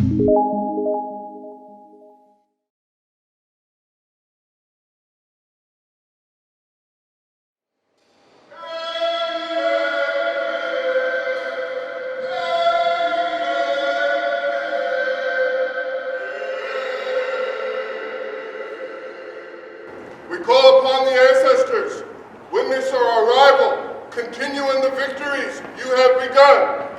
We call upon the ancestors, witness our arrival, continue in the victories you have begun.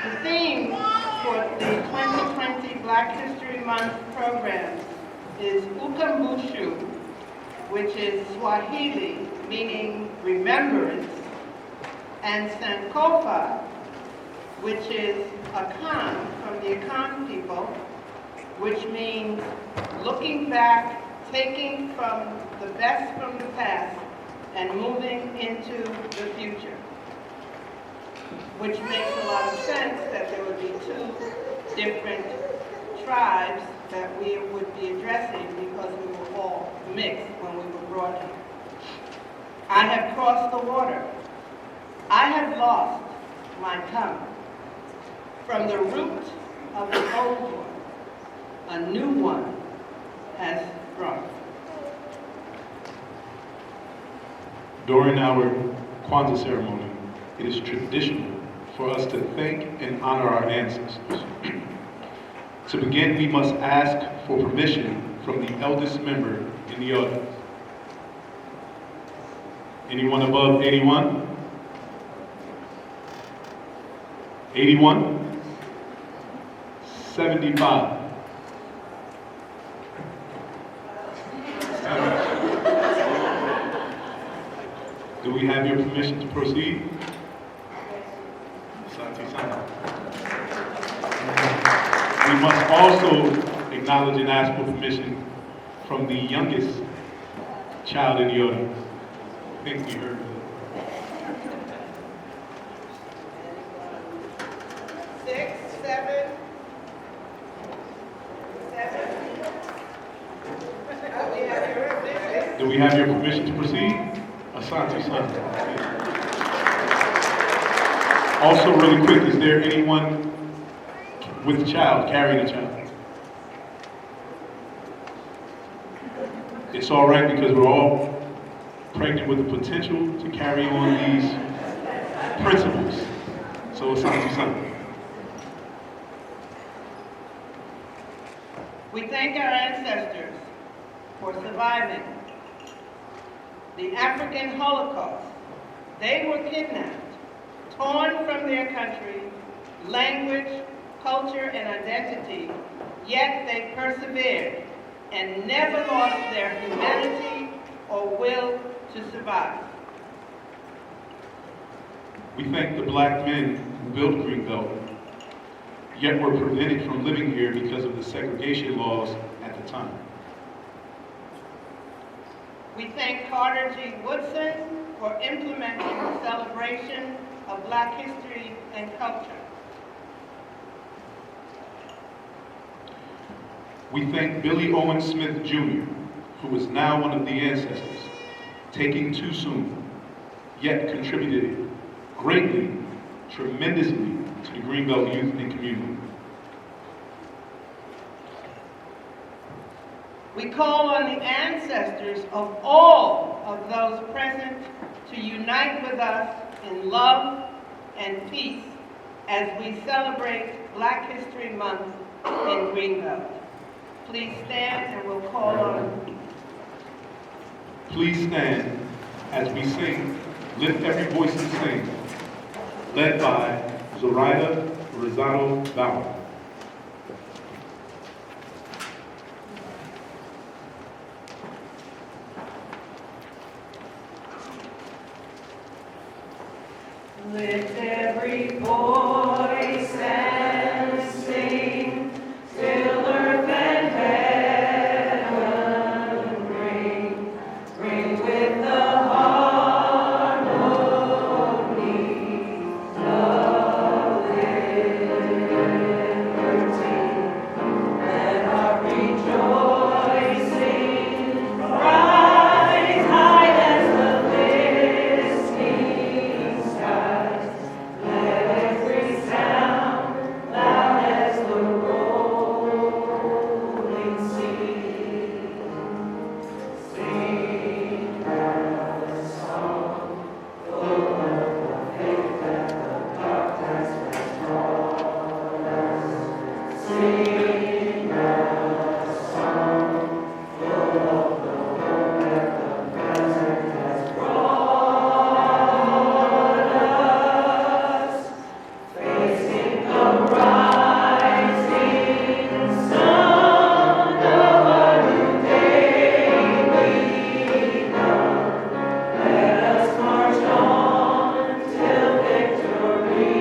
The theme for the 2020 Black History Month program is Ukumbushu, which is Swahili, meaning remembrance, and Sankofa, which is Akan, from the Akan people, which means looking back, taking from the best from the past, and moving into the future. Which makes a lot of sense that there would be two different tribes that we would be addressing because we were all mixed when we were brought here. I have crossed the water. I have lost my tongue. From the root of the old one, a new one has sprung. During our Kwanzaa ceremony, it is traditional for us to thank and honor our ancestors. To begin, we must ask for permission from the eldest member in the audience. Anyone above 81? 81? 75? Do we have your permission to proceed? We must also acknowledge and ask for permission from the youngest child in the audience. I think we heard. 6, 7, 7. We have your permission. Do we have your permission to proceed? Asante-san. Also, really quick, is there anyone with a child, carrying a child? It's all right because we're all pregnant with the potential to carry on these principles. So asante sana. We thank our ancestors for surviving the African Holocaust. They were kidnapped, torn from their country, language, culture, and identity, yet they persevered and never lost their humanity or will to survive. We thank the black men who built Greenbelt, yet were prevented from living here because of the segregation laws at the time. We thank Carter G. Woodson for implementing the celebration of Black history and culture. We thank Billy Owen Smith Jr., who is now one of the ancestors, taking too soon, yet contributed greatly, tremendously to the Greenbelt youth and community. We call on the ancestors of all of those present to unite with us in love and peace as we celebrate Black History Month in Greenbelt. Please stand and we'll call on. Please stand as we sing, Lift Every Voice and Sing, led by Zoraida Rosado Bauer. Lift every voice and sing, till earth and heaven ring with the harmony of liberty. Let our rejoicing rise high as the listening skies. Let every sound loud as the rolling sea. Sing out a song full of the faith that the dark has brought us. Sing out a song full of the hope that the present has brought us. Facing the rising sun of a new day begun, let us march on till victory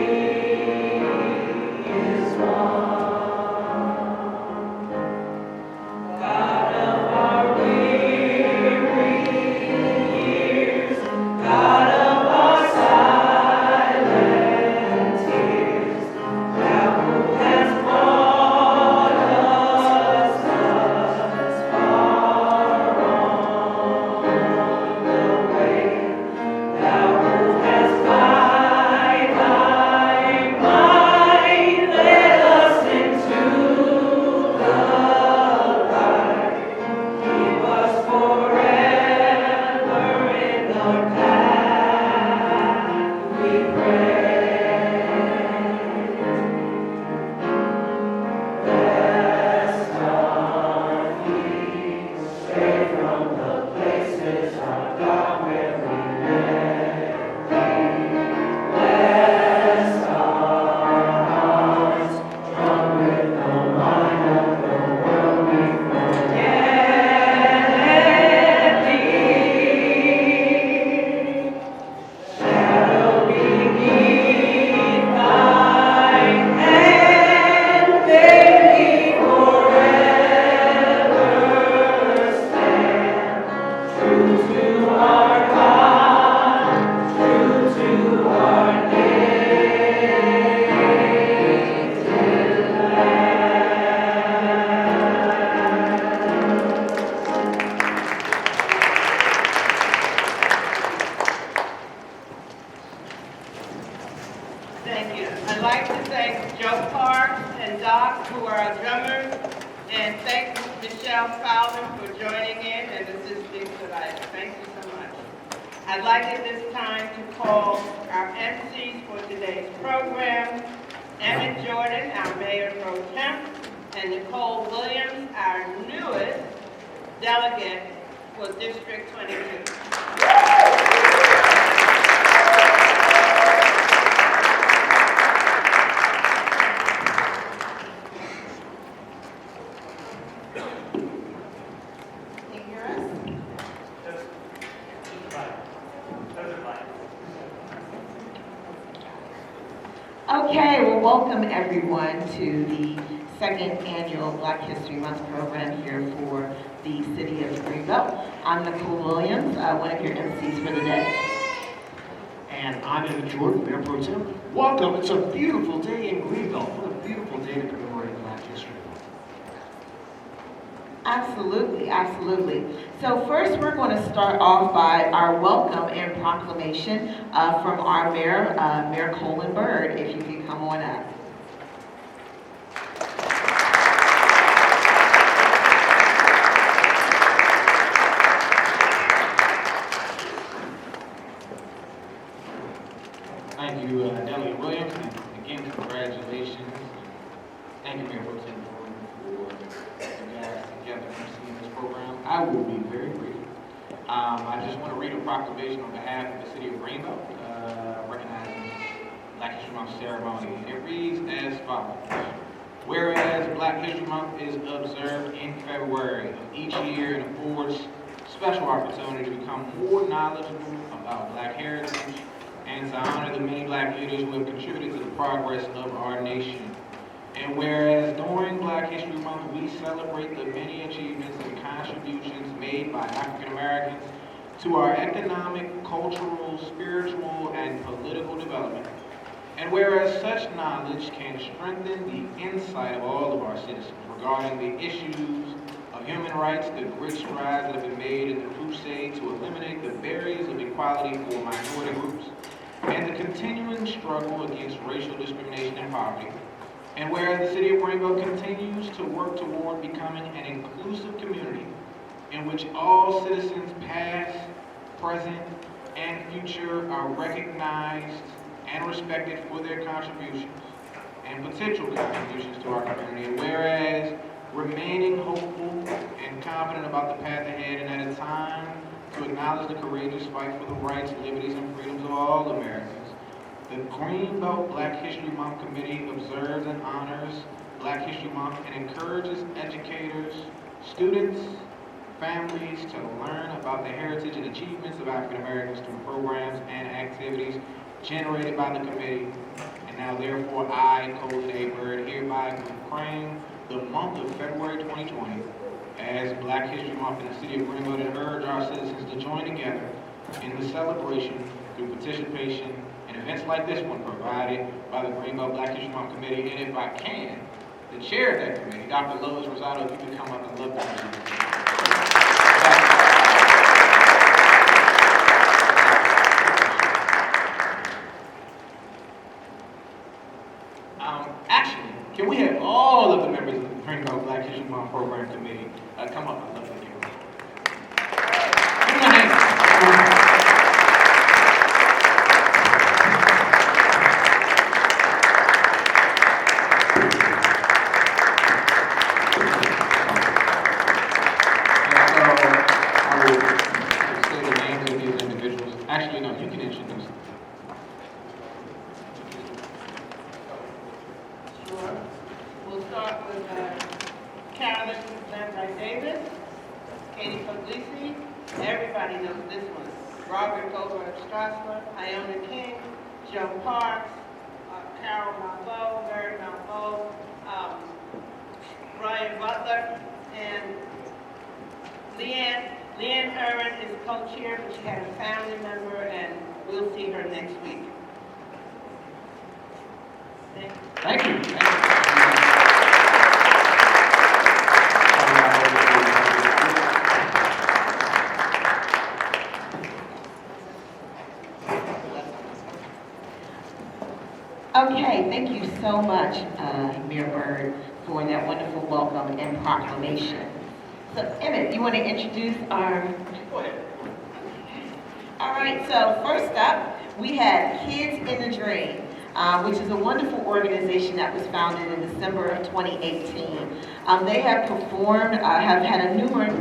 is won. God of our weary years, God of our silent tears, Thou who hast brought us thus far on the way, Thou who hast by Thy might led us into the light. Keep us forever in the path we pray. Lest our feet stray from the places of God where we met Thee. Lest our hearts, drunk with the wine of the world, we forget Thee. Shadow beneath Thy hand, may we forever stand. True to our God, true to our native Thank you. I'd like to thank Joe Parks and Doc, who are our drummers, and thank Michelle Fowler for joining in and assisting tonight. Thank you so much. I'd like at this time to call our MCs Emmett Jordan, our Mayor Pro Tem, and Nicole Williams, our newest delegate for District 22. Can you hear us? Okay, well, welcome everyone to the second annual Black History Month program here for the city of Greenbelt. I'm Nicole Williams, one of your MCs for the day. And I'm Emmett Jordan, Mayor Pro Tem. Welcome. It's a beautiful day in Greenbelt. What a beautiful day to commemorate Black History Month. Absolutely, absolutely. So first we're going to start off by our welcome and proclamation from our mayor, Mayor Colin Byrd, if you can come on up. Thank you, Delia Williams, and again, congratulations. Thank you, Mayor Pro Tem Jordan, for you guys together emceeing this program. I will be very brief. I just want to read a proclamation on behalf of the city of Greenbelt, recognizing Black History Month ceremony. It reads as follows. Whereas Black History Month is observed in February of each year and affords special opportunity to become more knowledgeable about Black heritage, and to honor the many Black leaders who have contributed to the progress of our nation. And whereas during Black History Month, we celebrate the many achievements and contributions made by African Americans to our economic, cultural, spiritual, and political development. And whereas such knowledge can strengthen the insight of all of our citizens regarding the issues of human rights, the great strides that have been made in the crusade to eliminate the barriers of equality for minority groups, and the continuing struggle against racial discrimination and poverty. And whereas the city of Greenbelt continues to work toward becoming an inclusive community in which all citizens past, present, and future are recognized and respected for their contributions and potential contributions to our community. And whereas remaining hopeful and confident about the path ahead, and at a time to acknowledge the courageous fight for the rights, liberties, and freedoms of all Americans, the Greenbelt Black History Month Committee observes and honors Black History Month and encourages educators, students, families to learn about the heritage and achievements of African Americans through programs and activities generated by the committee. And now therefore I, Colin A. Byrd, hereby proclaim the month of February 2020 as Black History Month in the city of Greenbelt, and urge our citizens to join together in the celebration through participation in events like this one provided by the Greenbelt Black History Month Committee. And if I can, the chair of that committee, Dr. Lois Rosado, if you could come up and look at me. Actually, can we have all of the members of the Greenbelt Black History Month Program Committee come up and look at you? Give them a hand. I will say the names of these individuals. Actually, no, you can introduce them. Sure. We'll start with Carolyn Lambert Davis, Katie Puglisi, everybody knows this one. Robert Goldberg Strasser, Iona King, Joe Parks, Carol Malveaux, Mary Malveaux, Brian Butler, and Leanne. Leanne Irwin is co-chair, but she had a family member, and we'll see her next week. Thank you. Thank you. Okay, thank you so much, Mayor Byrd, for that wonderful welcome and proclamation. So, Emmett, you want to introduce our... Go ahead. All right, so first up, we have Kids in the Dream. which is a wonderful organization that was founded in December of 2018. They have performed, have had a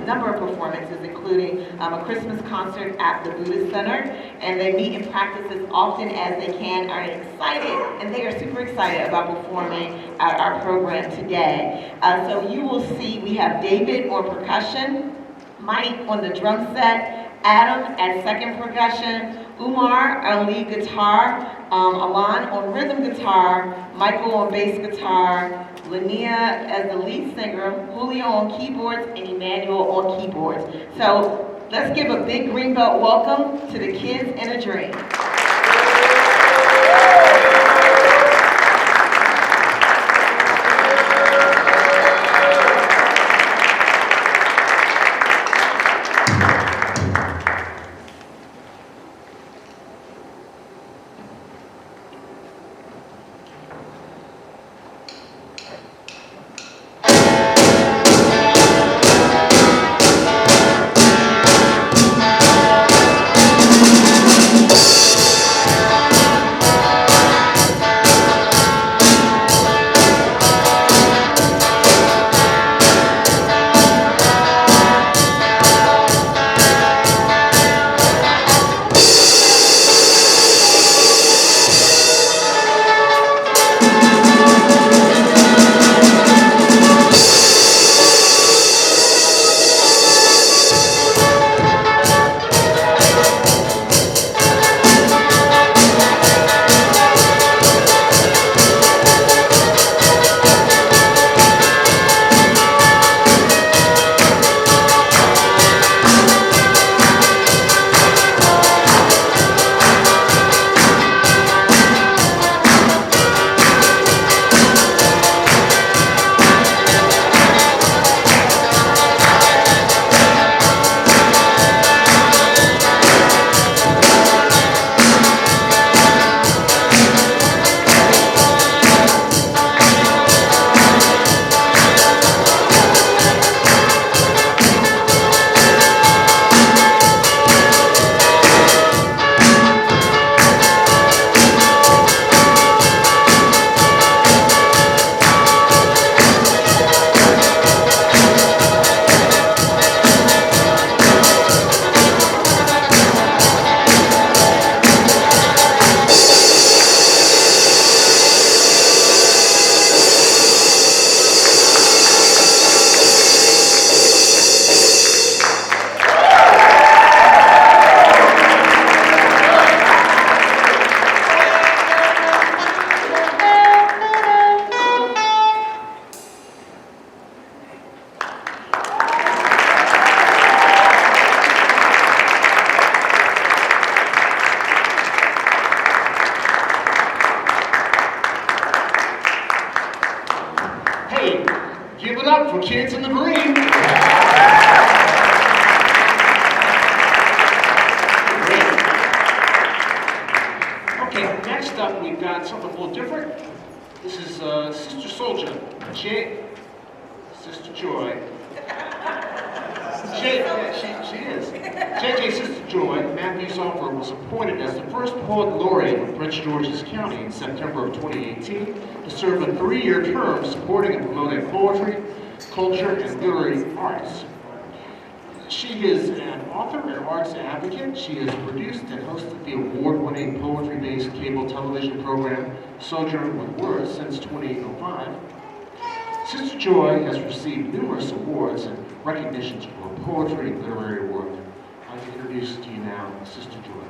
number of performances, including a Christmas concert at the Buddhist Center, and they meet and practice as often as they can, are excited, and they are super excited about performing at our program today. So you will see we have David on percussion, Mike on the drum set, Adam at second percussion, Umar on lead guitar, Alon on rhythm guitar, Michael on bass guitar, Linnea as the lead singer, Julio on keyboards, and Emmanuel on keyboards. So let's give a big Greenbelt welcome to the Kids in a Dream. Give it up for Kids in the Green. Okay, next up we've got something a little different. This is Sister Soldier, Sister Joy. She is. JJ Sister Joy Matthews Offer was appointed as the first poet laureate of Prince George's County in September of 2018 to serve a 3-year term supporting and promoting poetry, culture, and literary arts. She is an author and arts advocate. She has produced and hosted the award-winning poetry-based cable television program Sojourn with Words since 2005. Sister Joy has received numerous awards and recognitions for her poetry and literary work. I'd like to introduce to you now Sister Joy.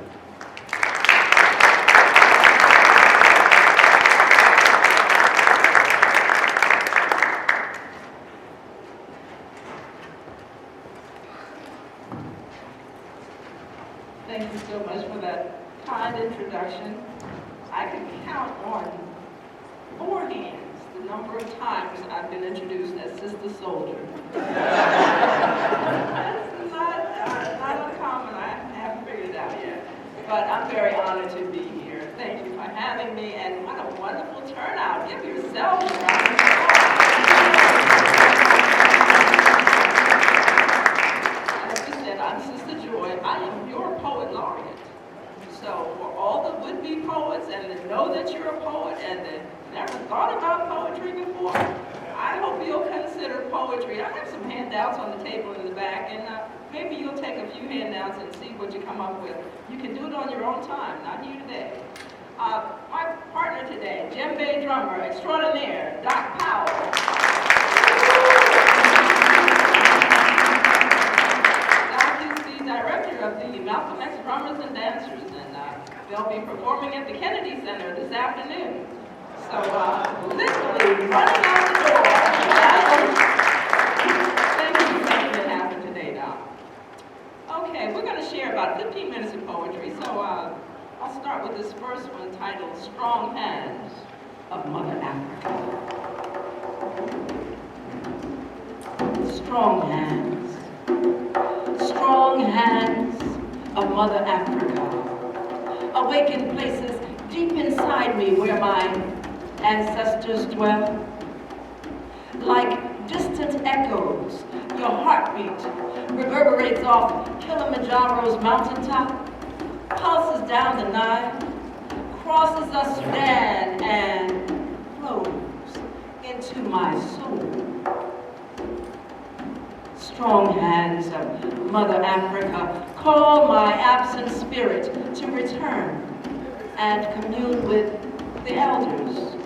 Thank you so much for that kind introduction. I can count on 4 hands the number of times I've been introduced as Sister Soldier. That's not uncommon. I haven't figured it out yet. But I'm very honored to be here. Thank you for having me, and what a wonderful turnout. Give yourselves a round of applause. As you said, I'm Sister Joy. I am your poet laureate. So for all the would-be poets and the know that you're a poet and that never thought about poetry before, I hope you'll consider poetry. I have some handouts on the table in the back, and maybe you'll take a few handouts and see what you come up with. You can do it on your own time, not here today. My partner today, djembe drummer extraordinaire, Doc Powell. Doc is the director of the Malcolm X Drummers and Dancers, and they'll be performing at the Kennedy Center this afternoon. So, literally running out the door. Thank you for making it happen today, Doc. Okay, we're going to share about 15 minutes of poetry, so I'll start with this first one titled Strong Hands of Mother Africa. Strong hands. Strong hands of Mother Africa. Awaken places deep inside me where my ancestors dwell. Like distant echoes, your heartbeat reverberates off Kilimanjaro's mountaintop, pulses down the Nile, crosses the Sudan, and flows into my soul. Strong hands of Mother Africa, call my absent spirit to return and commune with the elders,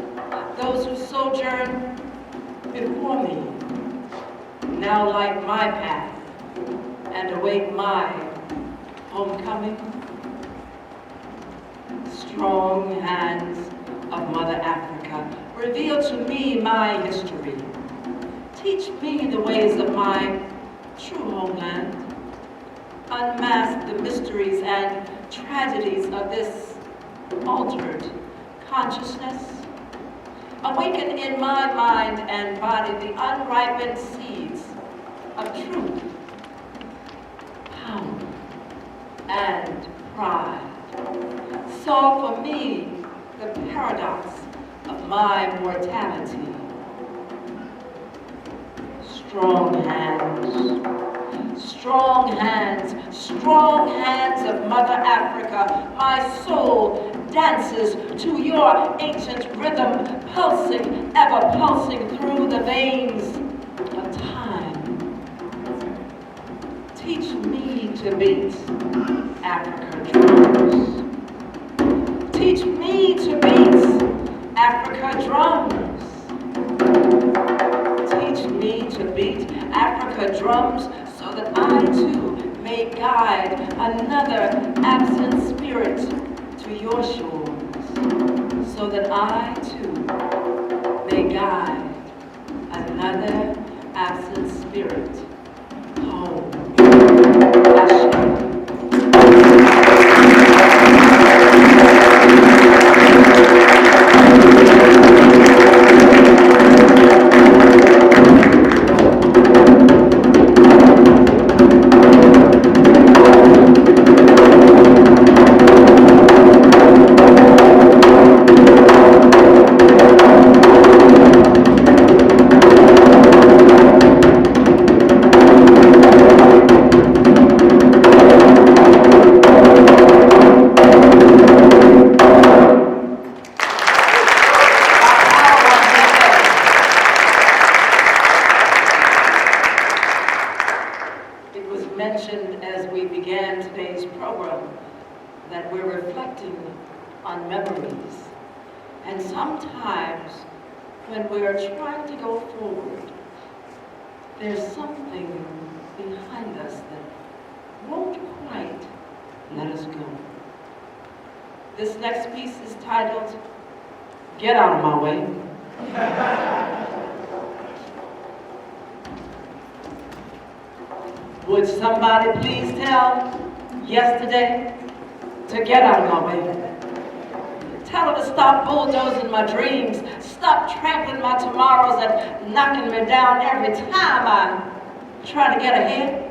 those who sojourn before me, now light my path and await my homecoming. Strong hands of Mother Africa, reveal to me my history. Teach me the ways of my true homeland. Unmask the mysteries and tragedies of this altered consciousness. Awaken in my mind and body the unripened seeds of truth, power, and pride. Solve for me the paradox of my mortality. Strong hands, strong hands, strong hands of Mother Africa. My soul dances to your ancient rhythm, pulsing, ever pulsing through the veins of time. Teach me to beat Africa drums. Teach me to beat Africa drums. Teach me to beat Africa drums so that I too may guide another absent spirit to your shores, so that I too may guide another absent spirit home. Ashe. This next piece is titled, Get Out of My Way. Would somebody please tell yesterday to get out of my way? Tell her to stop bulldozing my dreams, stop trampling my tomorrows and knocking me down every time I try to get ahead.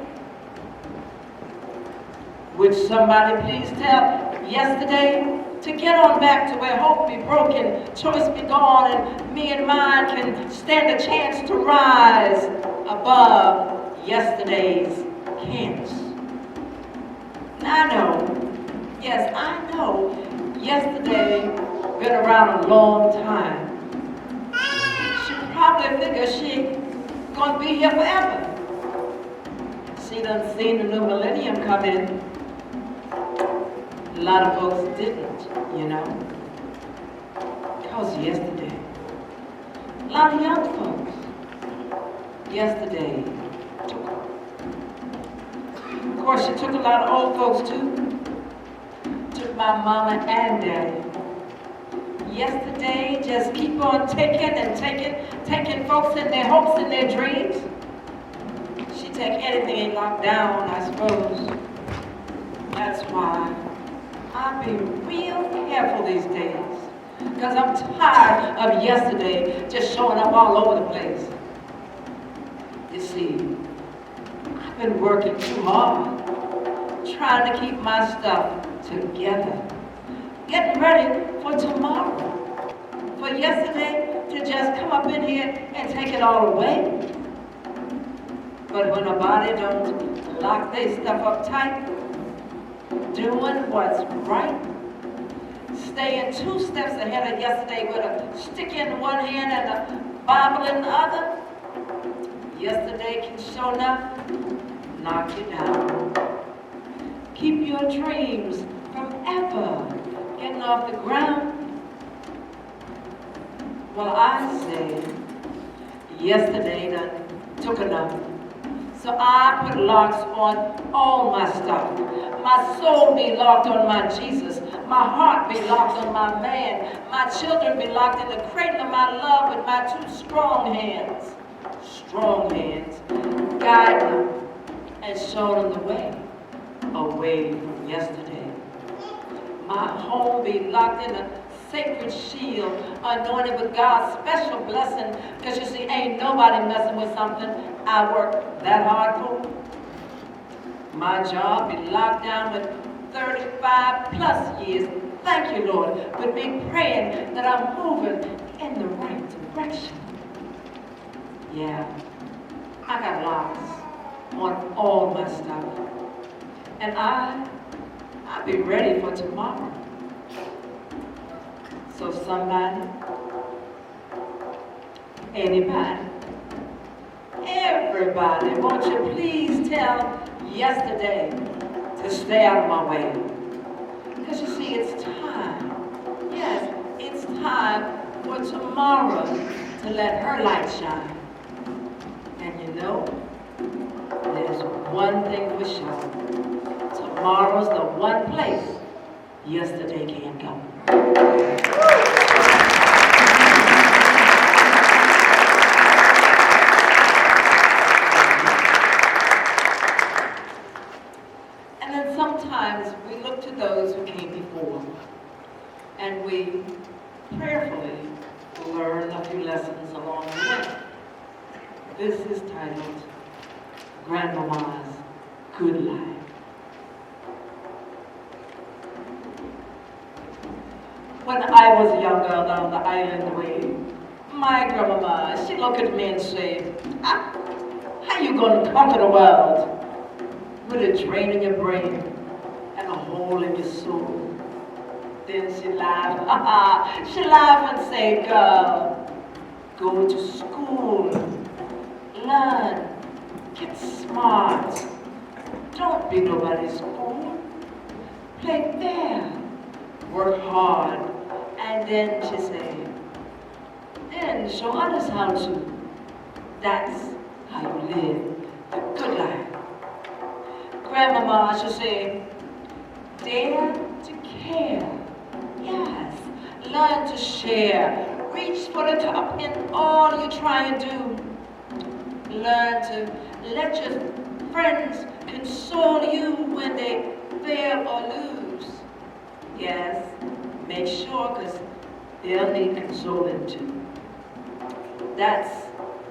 Would somebody please tell yesterday to get on back to where hope be broken, choice be gone, and me and mine can stand a chance to rise above yesterday's can'ts. I know, yes, I know, yesterday been around a long time. She probably figures she gonna be here forever. She done seen the new millennium come in. A lot of folks didn't, you know. Because yesterday, a lot of young folks, yesterday took her. Of course, she took a lot of old folks too. Took my mama and daddy. Yesterday, just keep on taking and taking folks in their hopes and their dreams. She take anything and lock down, I suppose. That's why I be real careful these days. Because I'm tired of yesterday just showing up all over the place. You see, I've been working too hard, trying to keep my stuff together, getting ready for tomorrow. For yesterday to just come up in here and take it all away. But when a body don't lock their stuff up tight, doing what's right, staying 2 steps ahead of yesterday with a stick in one hand and a Bible in the other, yesterday can show enough knock you down. Keep your dreams from ever getting off the ground. Well, I say yesterday done took enough. So I put locks on all my stuff. My soul be locked on my Jesus. My heart be locked on my man. My children be locked in the cradle of my love with my 2 strong hands. Strong hands. Guide them and show them the way. Away from yesterday. My home be locked in a sacred shield, anointed with God's special blessing, because you see, ain't nobody messing with something I work that hard for. My job be locked down with 35 plus years, thank you Lord, with me praying that I'm moving in the right direction. Yeah, I got locks on all my stuff. And I'll be ready for tomorrow. So somebody, anybody, everybody, won't you please tell yesterday to stay out of my way? Because you see, it's time. Yes, it's time for tomorrow to let her light shine. And you know, there's one thing for sure. Tomorrow's the one place yesterday can't go. And then sometimes we look to those who came before and we prayerfully learn a few lessons along the way. This is titled Grandmama's Good Life. When I was a young girl down the island way, my grandmama, she looked at me and said, how you gonna conquer the world with a drain in your brain and a hole in your soul? Then she laughed, she laughed and said, girl, go to school, learn, get smart, don't be nobody's fool, play fair, work hard. And then she said, then show others how to. That's how you live the good life. Grandmama, she said, dare to care. Yes, learn to share. Reach for the top in all you try and do. Learn to let your friends console you when they fail or lose. Yes, make sure, because they'll need consoling too. That's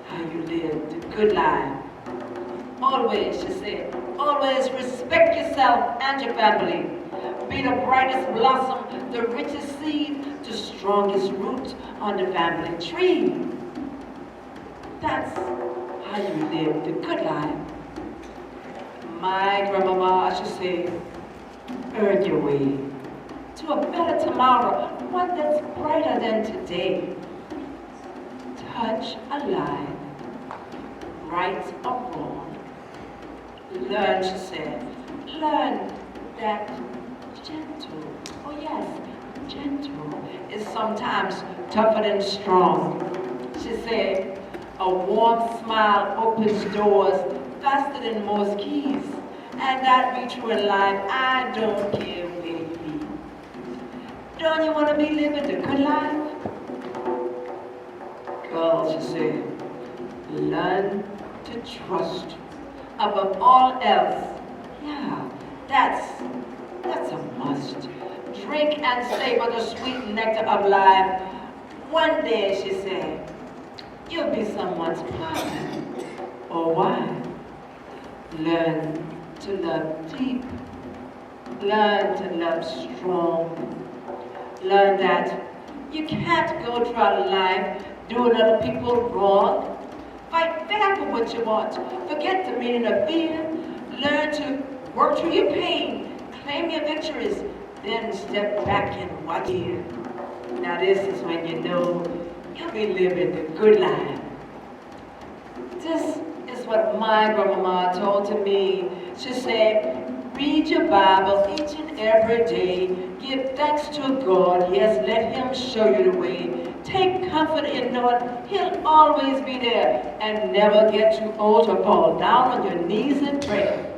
how you live the good life. Always, she said, always respect yourself and your family. Be the brightest blossom, the richest seed, the strongest root on the family tree. That's how you live the good life. My grandmama, she said, earn your way to a better tomorrow, one that's brighter than today. Touch a lie, right or wrong. Learn, she said, learn that gentle, oh yes, gentle is sometimes tougher than strong. She said, a warm smile opens doors faster than most keys. And that be true in life, I don't care where you be. Don't you want to be living the good life? Girl, she said, learn to trust above all else. Yeah, that's a must. Drink and savor the sweet nectar of life. One day, she said, you'll be someone's partner or wife. Learn to love deep. Learn to love strong. Learn that you can't go throughout life doing other people wrong. Fight back for what you want. Forget the meaning of fear. Learn to work through your pain. Claim your victories. Then step back and watch here. Now this is when you know you'll be living the good life. This is what my grandmama told to me. She said, read your Bible each and every day. Give thanks to God. Yes, let Him show you the way. Take comfort in knowing He'll always be there. And never get too old to fall down on your knees in prayer.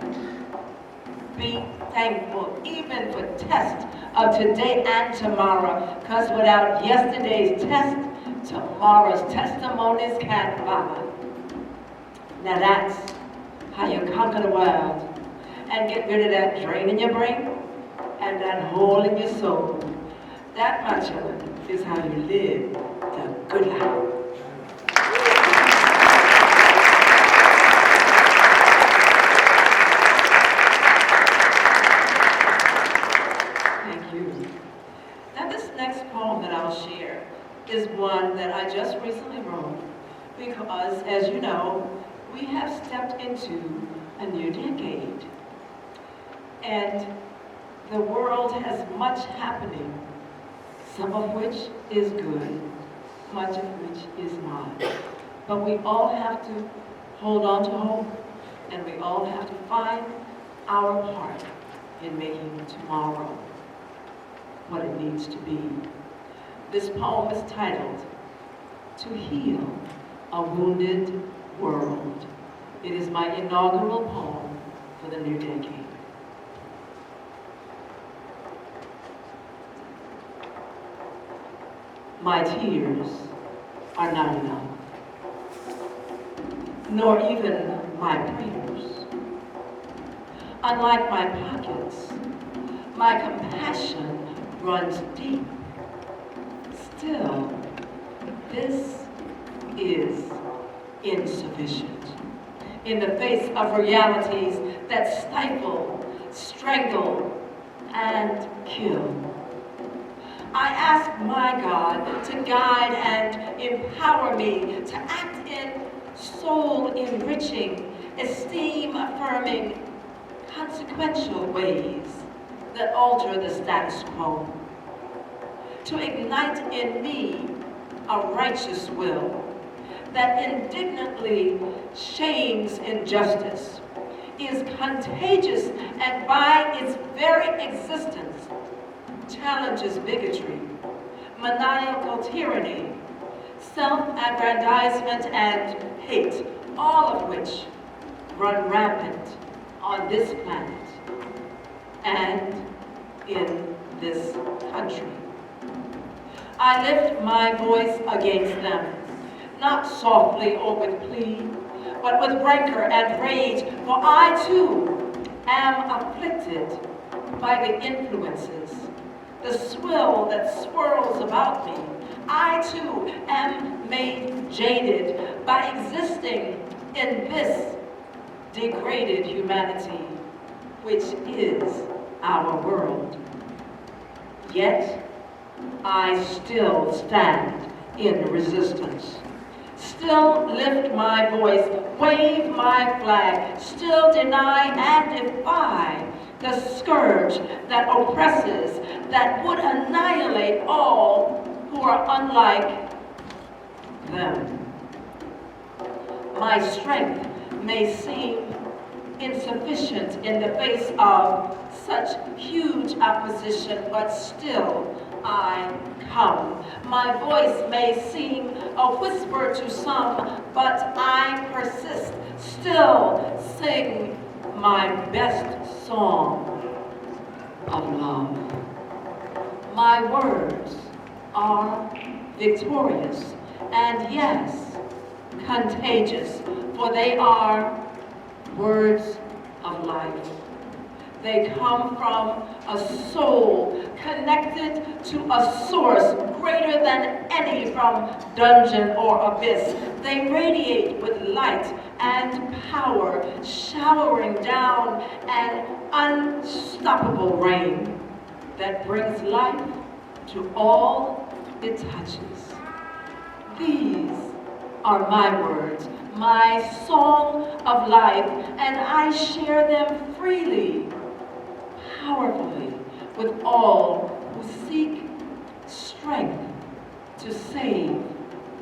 Be thankful even for tests of today and tomorrow. Because without yesterday's test, tomorrow's testimonies can't follow. Now that's how you conquer the world and get rid of that drain in your brain and that hole in your soul. That, my children, is how you live the good life. Thank you. Now this next poem that I'll share is one that I just recently wrote because, as you know, we have stepped into a new decade. And the world has much happening, some of which is good, much of which is not. But we all have to hold on to hope, and we all have to find our part in making tomorrow what it needs to be. This poem is titled, To Heal a Wounded World. It is my inaugural poem for the new decade. My tears are not enough, nor even my prayers. Unlike my pockets, my compassion runs deep. Still, this is insufficient in the face of realities that stifle, strangle, and kill. I ask my God to guide and empower me to act in soul-enriching, esteem-affirming, consequential ways that alter the status quo. To ignite in me a righteous will that indignantly shames injustice, is contagious, and by its very existence challenges bigotry, maniacal tyranny, self-aggrandizement, and hate, all of which run rampant on this planet and in this country. I lift my voice against them, not softly or with plea, but with rancor and rage, for I too am afflicted by the influences, the swill that swirls about me. I too am made jaded by existing in this degraded humanity, which is our world. Yet I still stand in resistance. Still lift my voice, wave my flag, still deny and defy the scourge that oppresses, that would annihilate all who are unlike them. My strength may seem insufficient in the face of such huge opposition, but still I come. My voice may seem a whisper to some, but I persist, still sing my best song of love. My words are victorious and yes, contagious, for they are words of life. They come from a soul connected to a source greater than any from dungeon or abyss. They radiate with light and power, showering down an unstoppable rain that brings life to all it touches. These are my words, my song of life, and I share them freely, powerfully, with all who seek strength to save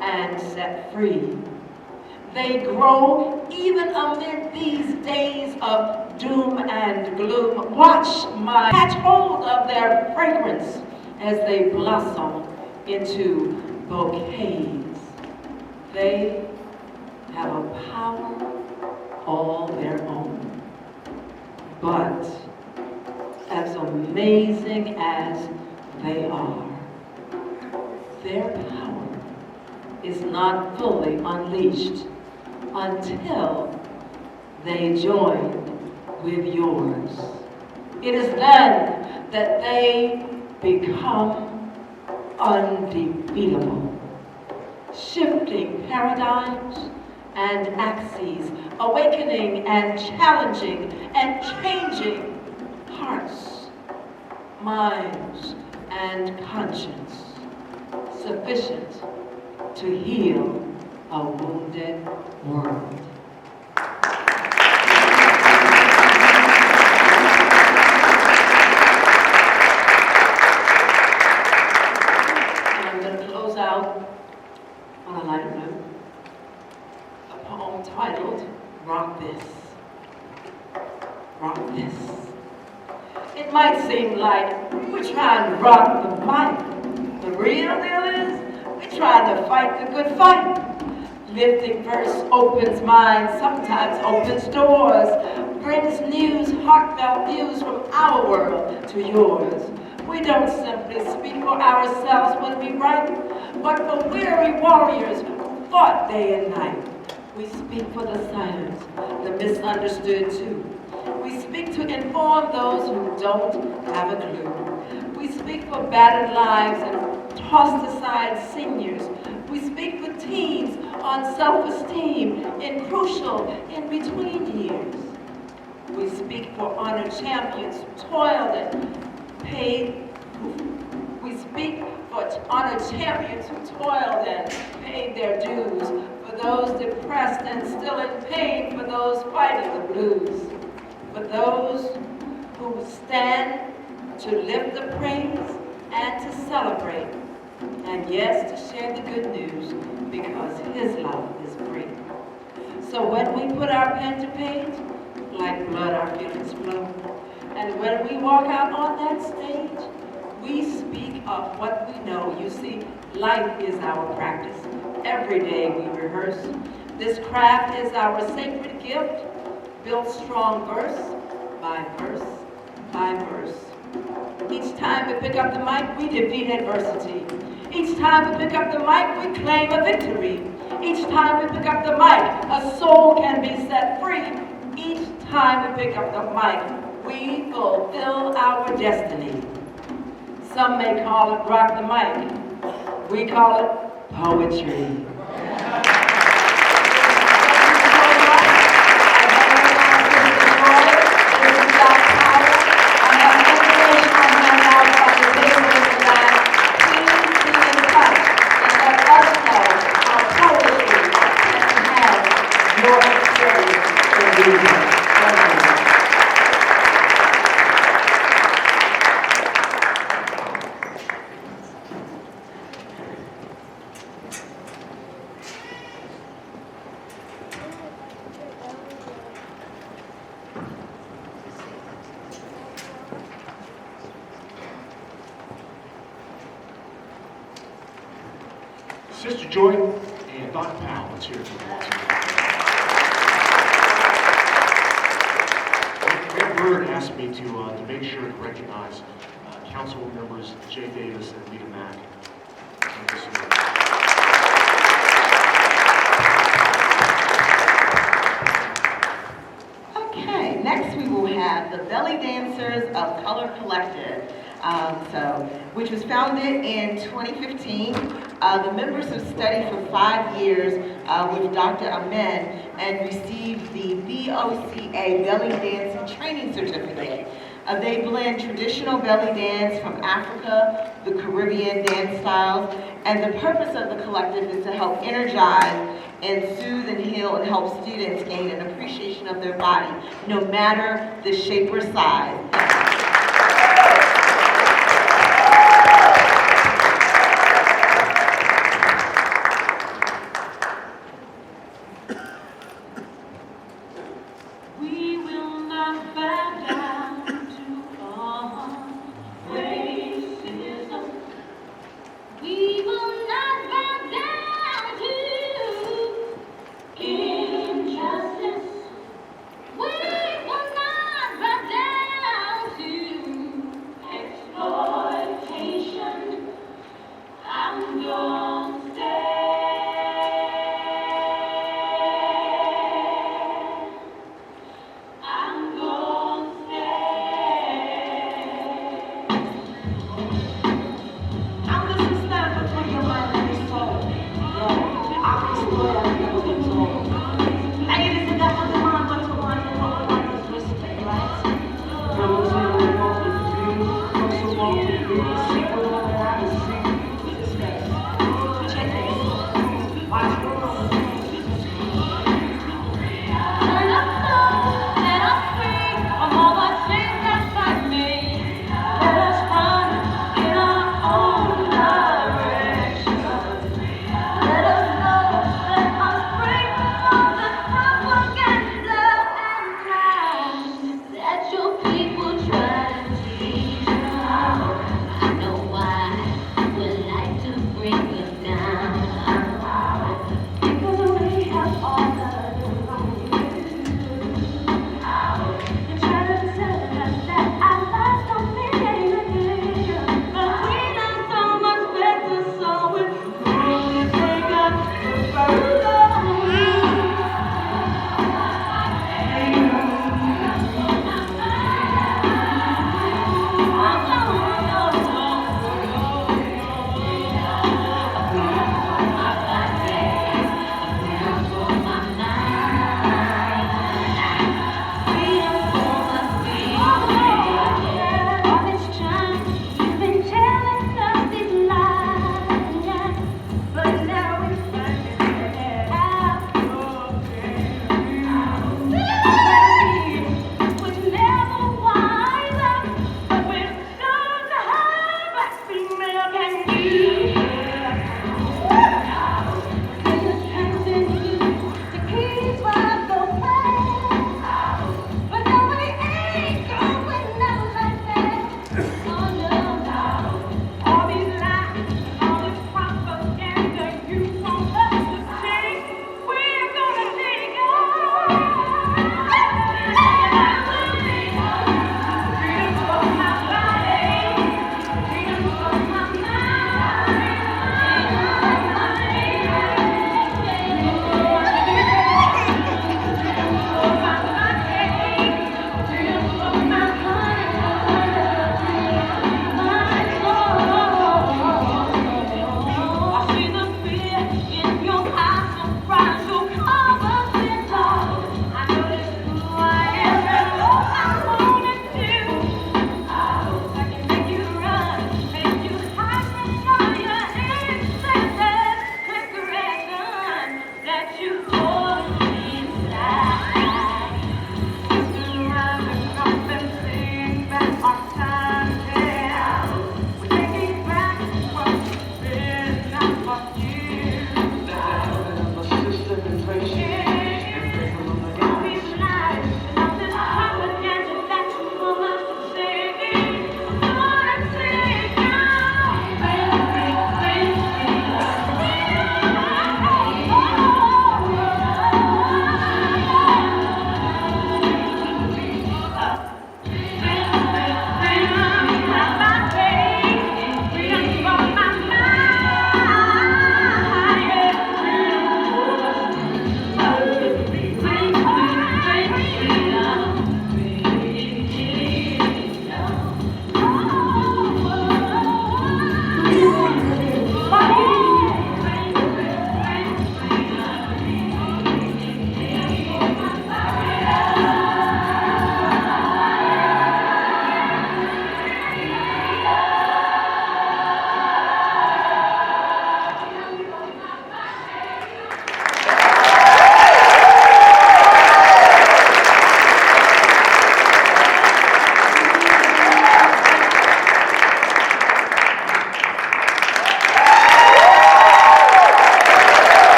and set free. They grow even amid these days of doom and gloom. Watch my catch hold of their fragrance as they blossom into bouquets. They have a power all their own. But as amazing as they are, their power is not fully unleashed until they join with yours. It is then that they become undefeatable, shifting paradigms and axes, awakening and challenging and changing hearts, minds, and conscience, sufficient to heal a wounded world. And I'm going to close out on a lighter note. A poem titled, Rock This. Rock This. It might seem like we're trying to rock the mic. The real deal is we're trying to fight the good fight. Lifting verse opens minds, sometimes opens doors, brings news, heartfelt news from our world to yours. We don't simply speak for ourselves when we write, but for weary warriors who fought day and night. We speak for the silent, the misunderstood too. We speak to inform those who don't have a clue. We speak for battered lives and tossed aside seniors. We speak for teens on self-esteem in crucial in-between years. We speak for honored champions who toiled and paid. We speak for honored champions who toiled and paid their dues, for those depressed and still in pain, for those fighting the blues, for those who stand to lift the praise and to celebrate, and yes, to share the good news, because His love is free. So when we put our pen to page, like blood our feelings flow, and when we walk out on that stage, we speak of what we know. You see, life is our practice. Every day we rehearse. This craft is our sacred gift, built strong verse by verse by verse. Each time we pick up the mic, we defeat adversity. Each time we pick up the mic, we claim a victory. Each time we pick up the mic, a soul can be set free. Each time we pick up the mic, we fulfill our destiny. Some may call it rock the mic. We call it poetry. Sister Joy and Dr. Powell, let's hear it for them. Mayor Byrd asked me to make sure to recognize council members Jay Davis and Lita Mack. Okay, next we will have the Belly Dancers of Color Collective, which was founded in 2015. The members have studied for 5 years with Dr. Amen and received the BOCA Belly Dancing Training Certificate. They blend traditional belly dance from Africa, the Caribbean dance styles, and the purpose of the collective is to help energize and soothe and heal and help students gain an appreciation of their body, no matter the shape or size. We will not bow down to racism. We will not bow down to injustice. We will not bow down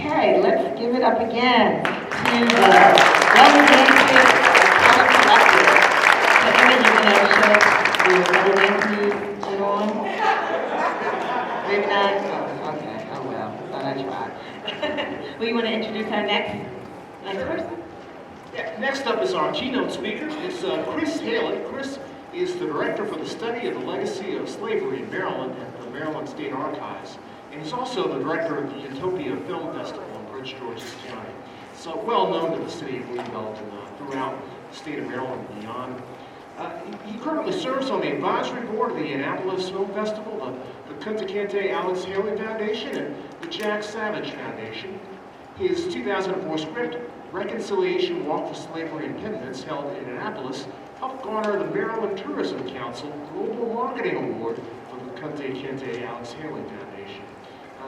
Okay, let's give it up again to the Relevances Color Collective. The image you're going to show the Relevances put on? Maybe not? Oh, okay. Oh, well. Thought I tried. Well, you want to introduce our next person? Yeah, next up is our keynote speaker. It's Chris Haley. Chris is the director for the study of the legacy of slavery in Maryland at the Maryland State Archives. And he's also the director of the Utopia Film Festival in Prince George's County. It's well known to the city of Greenbelt and throughout the state of Maryland and beyond. He currently serves on the advisory board of the Annapolis Film Festival, the Kunta Kinte Alex Haley Foundation, and the Jack Savage Foundation. His 2004 script, Reconciliation Walk for Slavery and Penitence, held in Annapolis, helped garner the Maryland Tourism Council Global Marketing Award for the Kunta Kinte Alex Haley Foundation.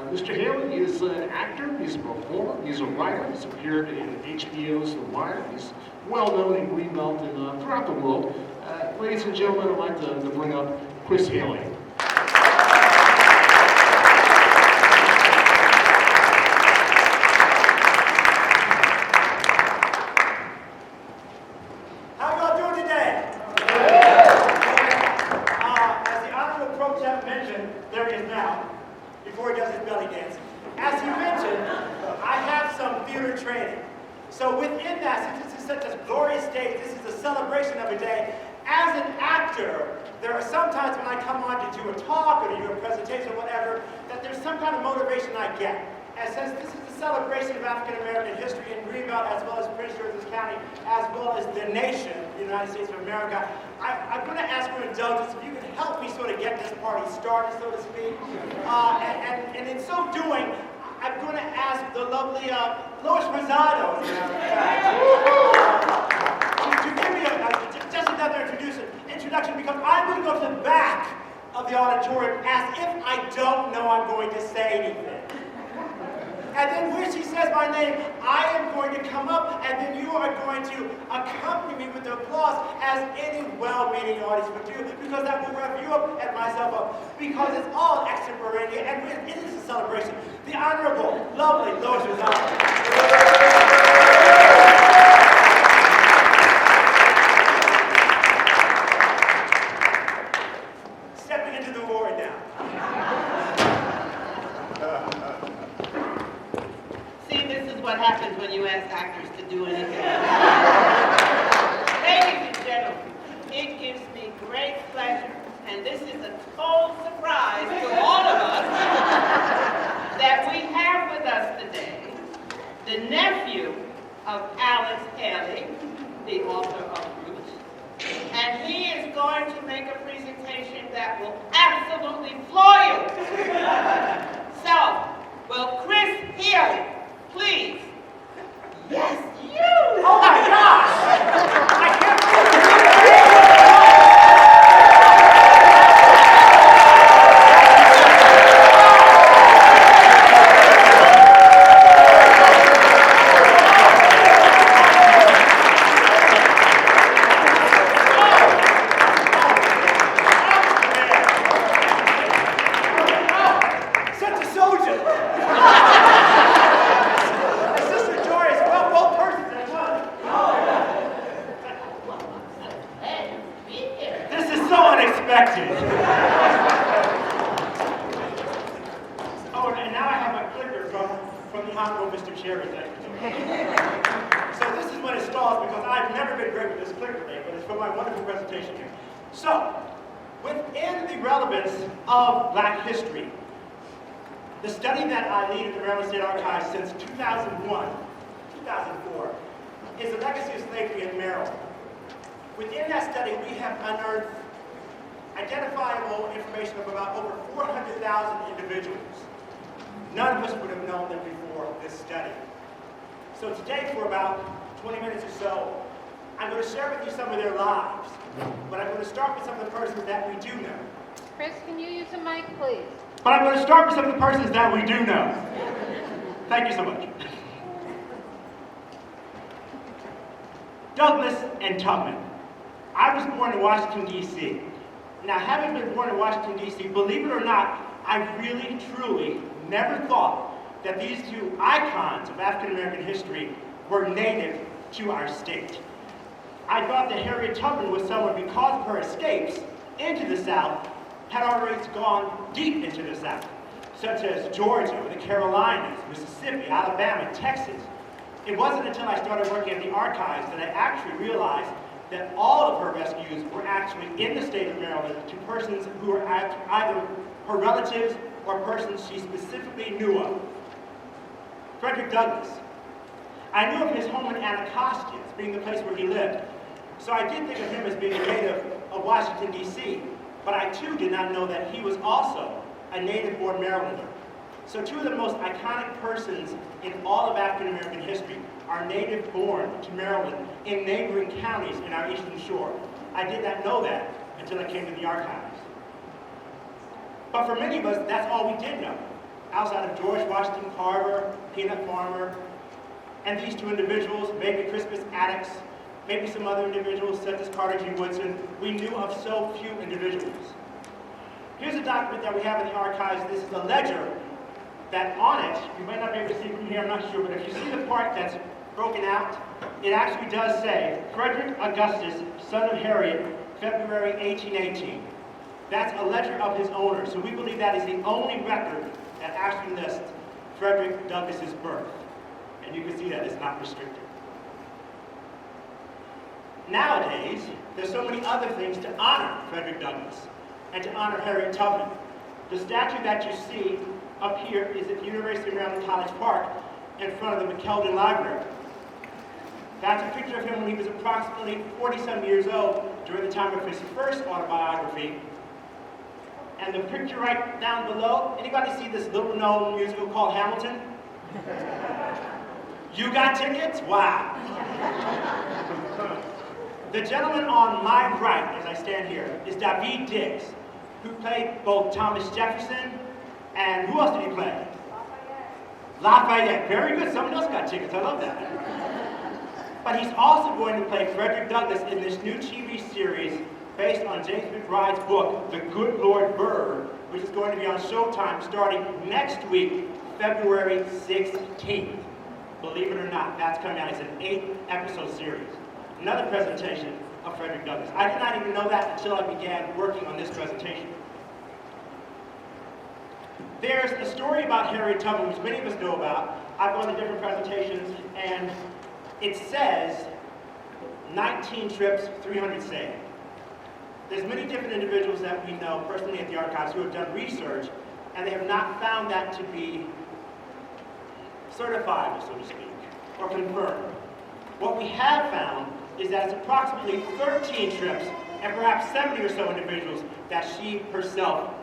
Mr. Haley is an actor, he's a performer, he's a writer, he's appeared in HBO's The Wire, he's well known in Greenbelt and throughout the world. Ladies and gentlemen, I'd like to bring up Chris Haley. How y'all doing today? As the Honorable Pro Temp mentioned, there he is now, before he does his belly dance. As he mentioned, I have some theater training. So within that, since this is such a glorious day, this is a celebration of a day. As an actor, there are some times when I come on to do a talk or to do a presentation or whatever, that there's some kind of motivation I get. And since this is a celebration of African American history in Greenbelt, as well as Prince George's County, as well as the nation, the United States of America, I'm going to ask for indulgence if you can help me sort of get this party started, so to speak. And in so doing, I'm going to ask the lovely Lois Rosado, as a matter of fact, to give me just another introduction, because I'm going to go to the back of the auditorium as if I don't know I'm going to say anything. And then when she says my name, I am going to come up, and then you are going to accompany me with the applause, as any well-meaning audience would do, because that will rev you up and myself up, because it's all extemporaneous, and it is a celebration. The Honorable, lovely Lois Rosado. Stepping into the void now. See, this is what happens when you ask actors to do anything. Ladies and gentlemen, it gives me great pleasure, and this is a total surprise to all of us, that we have with us today the nephew of Alex Haley, the author of Roots, and he is going to make a presentation that will absolutely floor you. So, will Chris Haley please? Yes, you! Oh my gosh! I can't believe it! Such a soldier! Sister Joy is well, both persons at once. This is so unexpected. Oh, and now I have my clicker from the Honorable Mr. Cherry. So this is when it stalls, because I've never been great with this clicker thing, but it's for my wonderful presentation here. So, within the relevance of Black history, the study that I lead at the Maryland State Archives since 2004, is the legacy of slavery in Maryland. Within that study, we have unearthed identifiable information of about over 400,000 individuals. None of us would have known them before this study. So today, for about 20 minutes or so, I'm going to share with you some of their lives. But I'm going to start with some of the persons that we do know. Chris, can you use a mic, please? But I'm going to start with some of the persons that we do know. Thank you so much. Douglas and Tubman. I was born in Washington, D.C. Now, having been born in Washington, D.C., believe it or not, I really, truly never thought that these two icons of African American history were native to our state. I thought that Harriet Tubman was someone, because of her escapes into the South, had already gone deep into the South, such as Georgia, or the Carolinas, Mississippi, Alabama, Texas. It wasn't until I started working at the archives that I actually realized that all of her rescues were actually in the state of Maryland to persons who were either her relatives or persons she specifically knew of. Frederick Douglass. I knew of his home in Anacostia as being the place where he lived, so I did think of him as being a native of Washington, D.C., but I too did not know that he was also a native-born Marylander. So two of the most iconic persons in all of African American history are native-born to Maryland in neighboring counties in our Eastern Shore. I did not know that until I came to the archives. But for many of us, that's all we did know, outside of George Washington Carver, Peanut Farmer, and these two individuals, maybe Crispus Attucks, maybe some other individuals such as Carter G. Woodson. We knew of so few individuals. Here's a document that we have in the archives. This is a ledger that on it, you might not be able to see from here, I'm not sure, but if you see the part that's broken out, it actually does say, Frederick Augustus, son of Harriet, February 1818. That's a ledger of his owner, so we believe that is the only record that actually lists Frederick Douglass's birth. And you can see that it's not restricted. Nowadays, there's so many other things to honor Frederick Douglass and to honor Harriet Tubman. The statue that you see up here is at the University of Maryland College Park in front of the McKeldin Library. That's a picture of him when he was approximately 40-some years old during the time of his first autobiography. And the picture right down below, anybody see this little-known musical called Hamilton? You got tickets? Wow. The gentleman on my right, as I stand here, is David Diggs, who played both Thomas Jefferson and who else did he play? Lafayette. Very good. Someone else got tickets. I love that. But he's also going to play Frederick Douglass in this new TV series based on James McBride's book, The Good Lord Bird, which is going to be on Showtime starting next week, February 16th. Believe it or not, that's coming out. It's an 8-episode series. Another presentation of Frederick Douglass. I did not even know that until I began working on this presentation. There's a story about Harriet Tubman, which many of us know about. I've gone to different presentations, and it says 19 trips, 300 saved. There's many different individuals that we know personally at the archives who have done research, and they have not found that to be certifiable, so to speak, or confirmed. What we have found is that it's approximately 13 trips and perhaps 70 or so individuals that she herself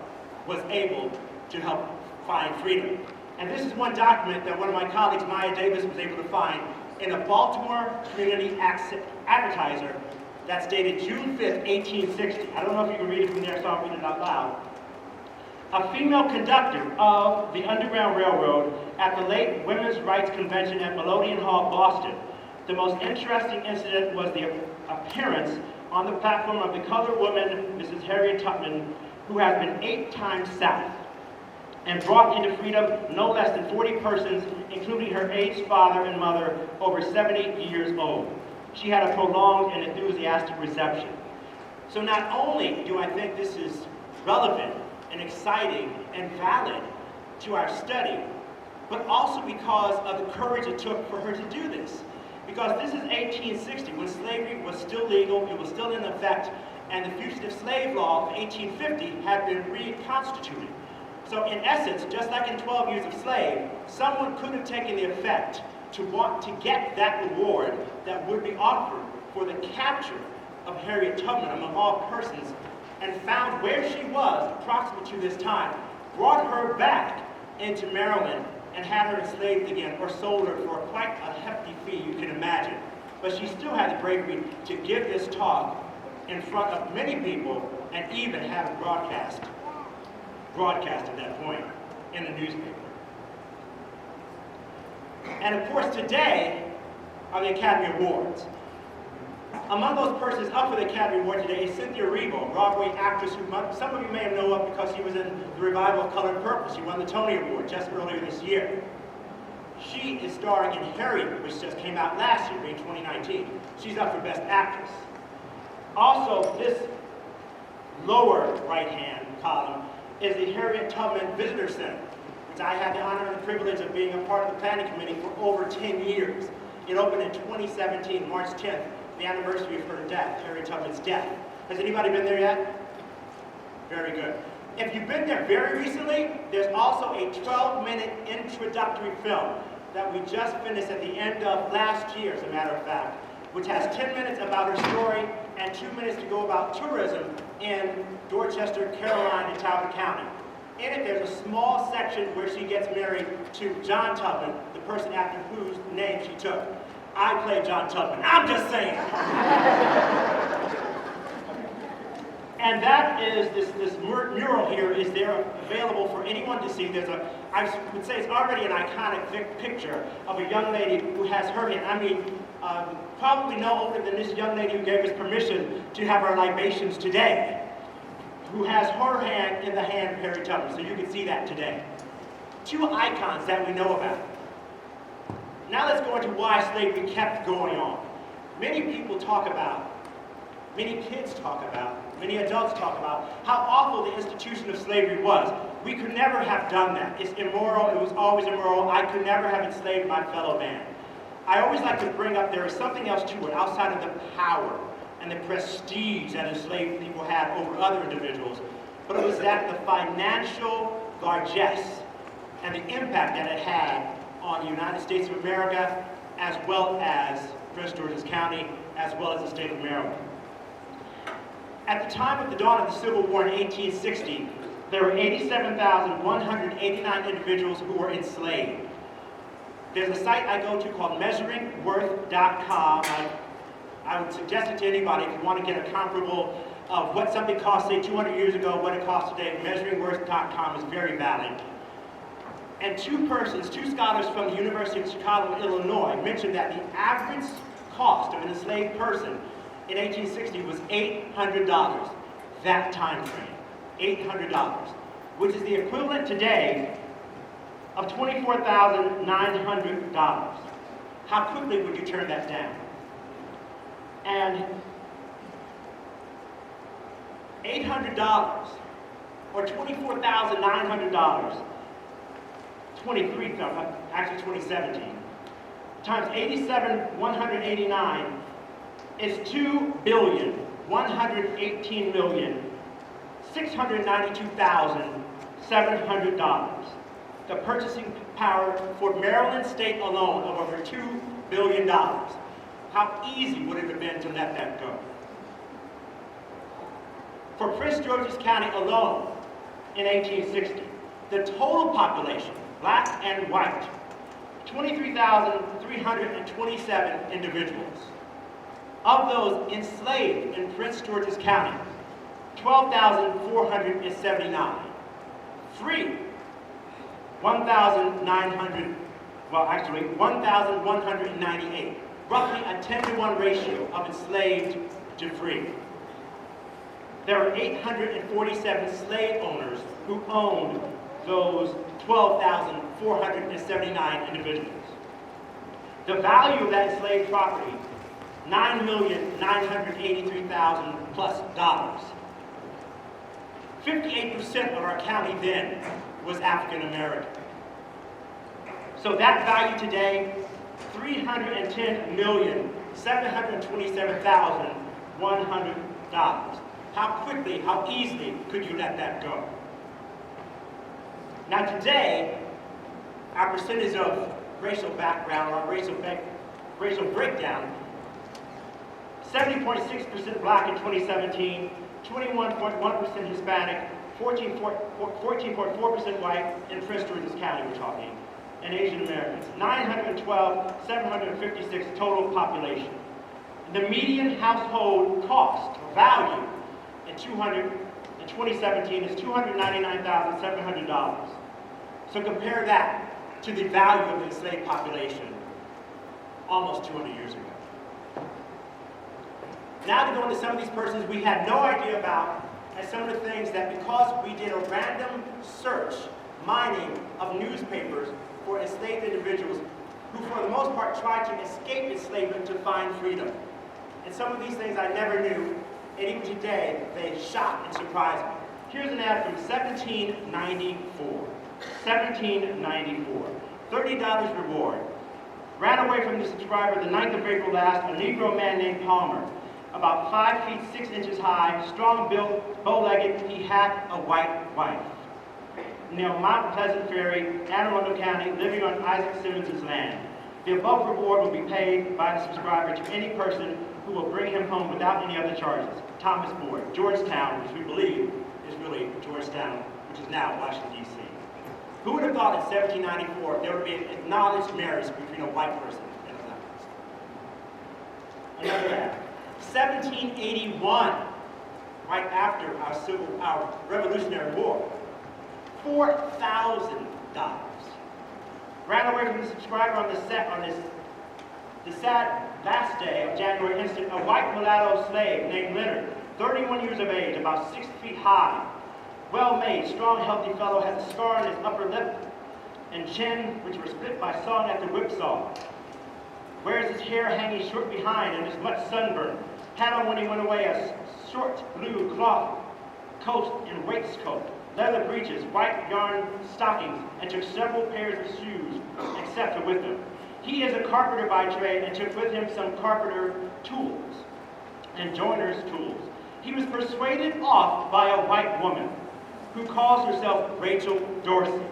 was able to help find freedom. And this is one document that one of my colleagues, Maya Davis, was able to find in a Baltimore Community Advertiser that's dated June 5th, 1860. I don't know if you can read it from there, so I'll read it out loud. A female conductor of the Underground Railroad at the late Women's Rights Convention at Melodeon Hall, Boston. The most interesting incident was the appearance on the platform of the colored woman, Mrs. Harriet Tubman, who has been 8 times south and brought into freedom no less than 40 persons, including her aged father and mother, over 70 years old. She had a prolonged and enthusiastic reception. So not only do I think this is relevant and exciting and valid to our study, but also because of the courage it took for her to do this. Because this is 1860, when slavery was still legal, it was still in effect, and the Fugitive Slave Law of 1850 had been reconstituted. So in essence, just like in 12 Years of Slave, someone could have taken the effect to want to get that reward that would be offered for the capture of Harriet Tubman among all persons, and found where she was approximately to this time, brought her back into Maryland, and had her enslaved again, or sold her for quite a hefty fee, you can imagine. But she still had the bravery to give this talk in front of many people, and even have it broadcast at that point in a newspaper. And of course today are the Academy Awards. Among those persons up for the Academy Award today is Cynthia Erivo, Broadway actress who some of you may have known of because she was in the revival of Colored Purple. She won the Tony Award just earlier this year. She is starring in Harriet, which just came out last year, in 2019. She's up for Best Actress. Also, this lower right-hand column is the Harriet Tubman Visitor Center, which I had the honor and the privilege of being a part of the planning committee for over 10 years. It opened in 2017, March 10th, the anniversary of her death, Harriet Tubman's death. Has anybody been there yet? Very good. If you've been there very recently, there's also a 12-minute introductory film that we just finished at the end of last year, as a matter of fact, which has 10 minutes about her story and 2 minutes to go about tourism in Dorchester, Caroline, and Talbot County. In it, there's a small section where she gets married to John Tubman, the person after whose name she took. I play John Tubman. I'm just saying. And that is, this mural here is there available for anyone to see. I would say it's already an iconic picture of a young lady who has her hand, probably no older than this young lady who gave us permission to have our libations today, who has her hand in the hand of Harriet Tubman, so you can see that today. Two icons that we know about. Now let's go into why slavery kept going on. Many people talk about, many kids talk about, many adults talk about how awful the institution of slavery was. We could never have done that. It's immoral, it was always immoral. I could never have enslaved my fellow man. I always like to bring up there is something else to it outside of the power and the prestige that enslaved people had over other individuals, but it was that the financial largesse and the impact that it had on the United States of America, as well as Prince George's County, as well as the state of Maryland. At the time of the dawn of the Civil War in 1860, there were 87,189 individuals who were enslaved. There's a site I go to called measuringworth.com. I would suggest it to anybody if you want to get a comparable of what something cost, say, 200 years ago, what it costs today. Measuringworth.com is very valid. And two scholars from the University of Chicago, Illinois, mentioned that the average cost of an enslaved person in 1860 was $800, that time frame, $800, which is the equivalent today of $24,900. How quickly would you turn that down? And $800 or $24,900, 2017, times 87,189 is $2,118,692,700. The purchasing power for Maryland State alone of over $2 billion. How easy would it have been to let that go? For Prince George's County alone in 1860, the total population, black and white, 23,327 individuals. Of those enslaved in Prince George's County, 12,479. Free, 1,198. Roughly a 10-to-1 ratio of enslaved to free. There are 847 slave owners who owned those 12,479 individuals. The value of that enslaved property, $9,983,000 plus dollars. 58% of our county then was African American. So that value today, $310,727,100. How quickly, how easily could you let that go? Now today, our percentage of racial background or racial breakdown, 70.6% black in 2017, 21.1% Hispanic, 14.4% white in Prince George's County we're talking, and Asian Americans. 912,756 total population. The median household cost or value in 2017 is $299,700. So compare that to the value of the enslaved population almost 200 years ago. Now to go into some of these persons we had no idea about, and some of the things that because we did a random search, mining of newspapers for enslaved individuals who, for the most part, tried to escape enslavement to find freedom. And some of these things I never knew, and even today, they shock and surprise me. Here's an ad from 1794. 1794. $30 reward. Ran away from the subscriber the 9th of April last, a Negro man named Palmer. About 5 feet 6 inches high, strong built, bow-legged, he had a white wife. Near Mount Pleasant Ferry, Anne Arundel County, living on Isaac Simmons' land. The above reward will be paid by the subscriber to any person who will bring him home without any other charges. Thomas Boyd, Georgetown, which we believe is really Georgetown, which is now Washington, D.C. Who would have thought in 1794 there would be an acknowledged marriage between a white person and a black person? Another ad. 1781, right after our Revolutionary War. $4,000. Ran away from the subscriber on the sad last day of January instant, a white mulatto slave named Leonard, 31 years of age, about 6 feet high, well-made, strong, healthy fellow, has a scar on his upper lip and chin, which were split by sawing at the whipsaw. Wears his hair hanging short behind and is much sunburned. Had on when he went away a short blue cloth coat and waistcoat, leather breeches, white yarn stockings, and took several pairs of shoes, etc. with him. He is a carpenter by trade and took with him some carpenter tools and joiner's tools. He was persuaded off by a white woman who calls herself Rachel Dorsey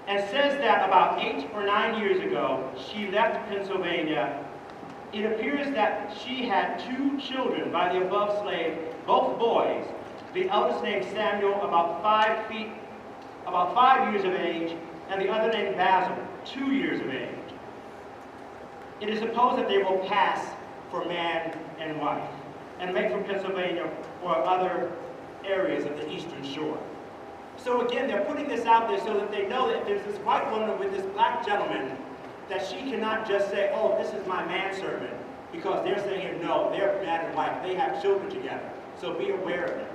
and says that about 8 or 9 years ago she left Pennsylvania. It appears that she had 2 children by the above slave, both boys. The eldest named Samuel, about 5 years of age, and the other named Basil, 2 years of age. It is supposed that they will pass for man and wife and make for Pennsylvania or other areas of the eastern shore. So again, they're putting this out there so that they know that there's this white woman with this black gentleman, that she cannot just say, oh, this is my manservant, because they're saying here, no, they're man and wife. They have children together, so be aware of it.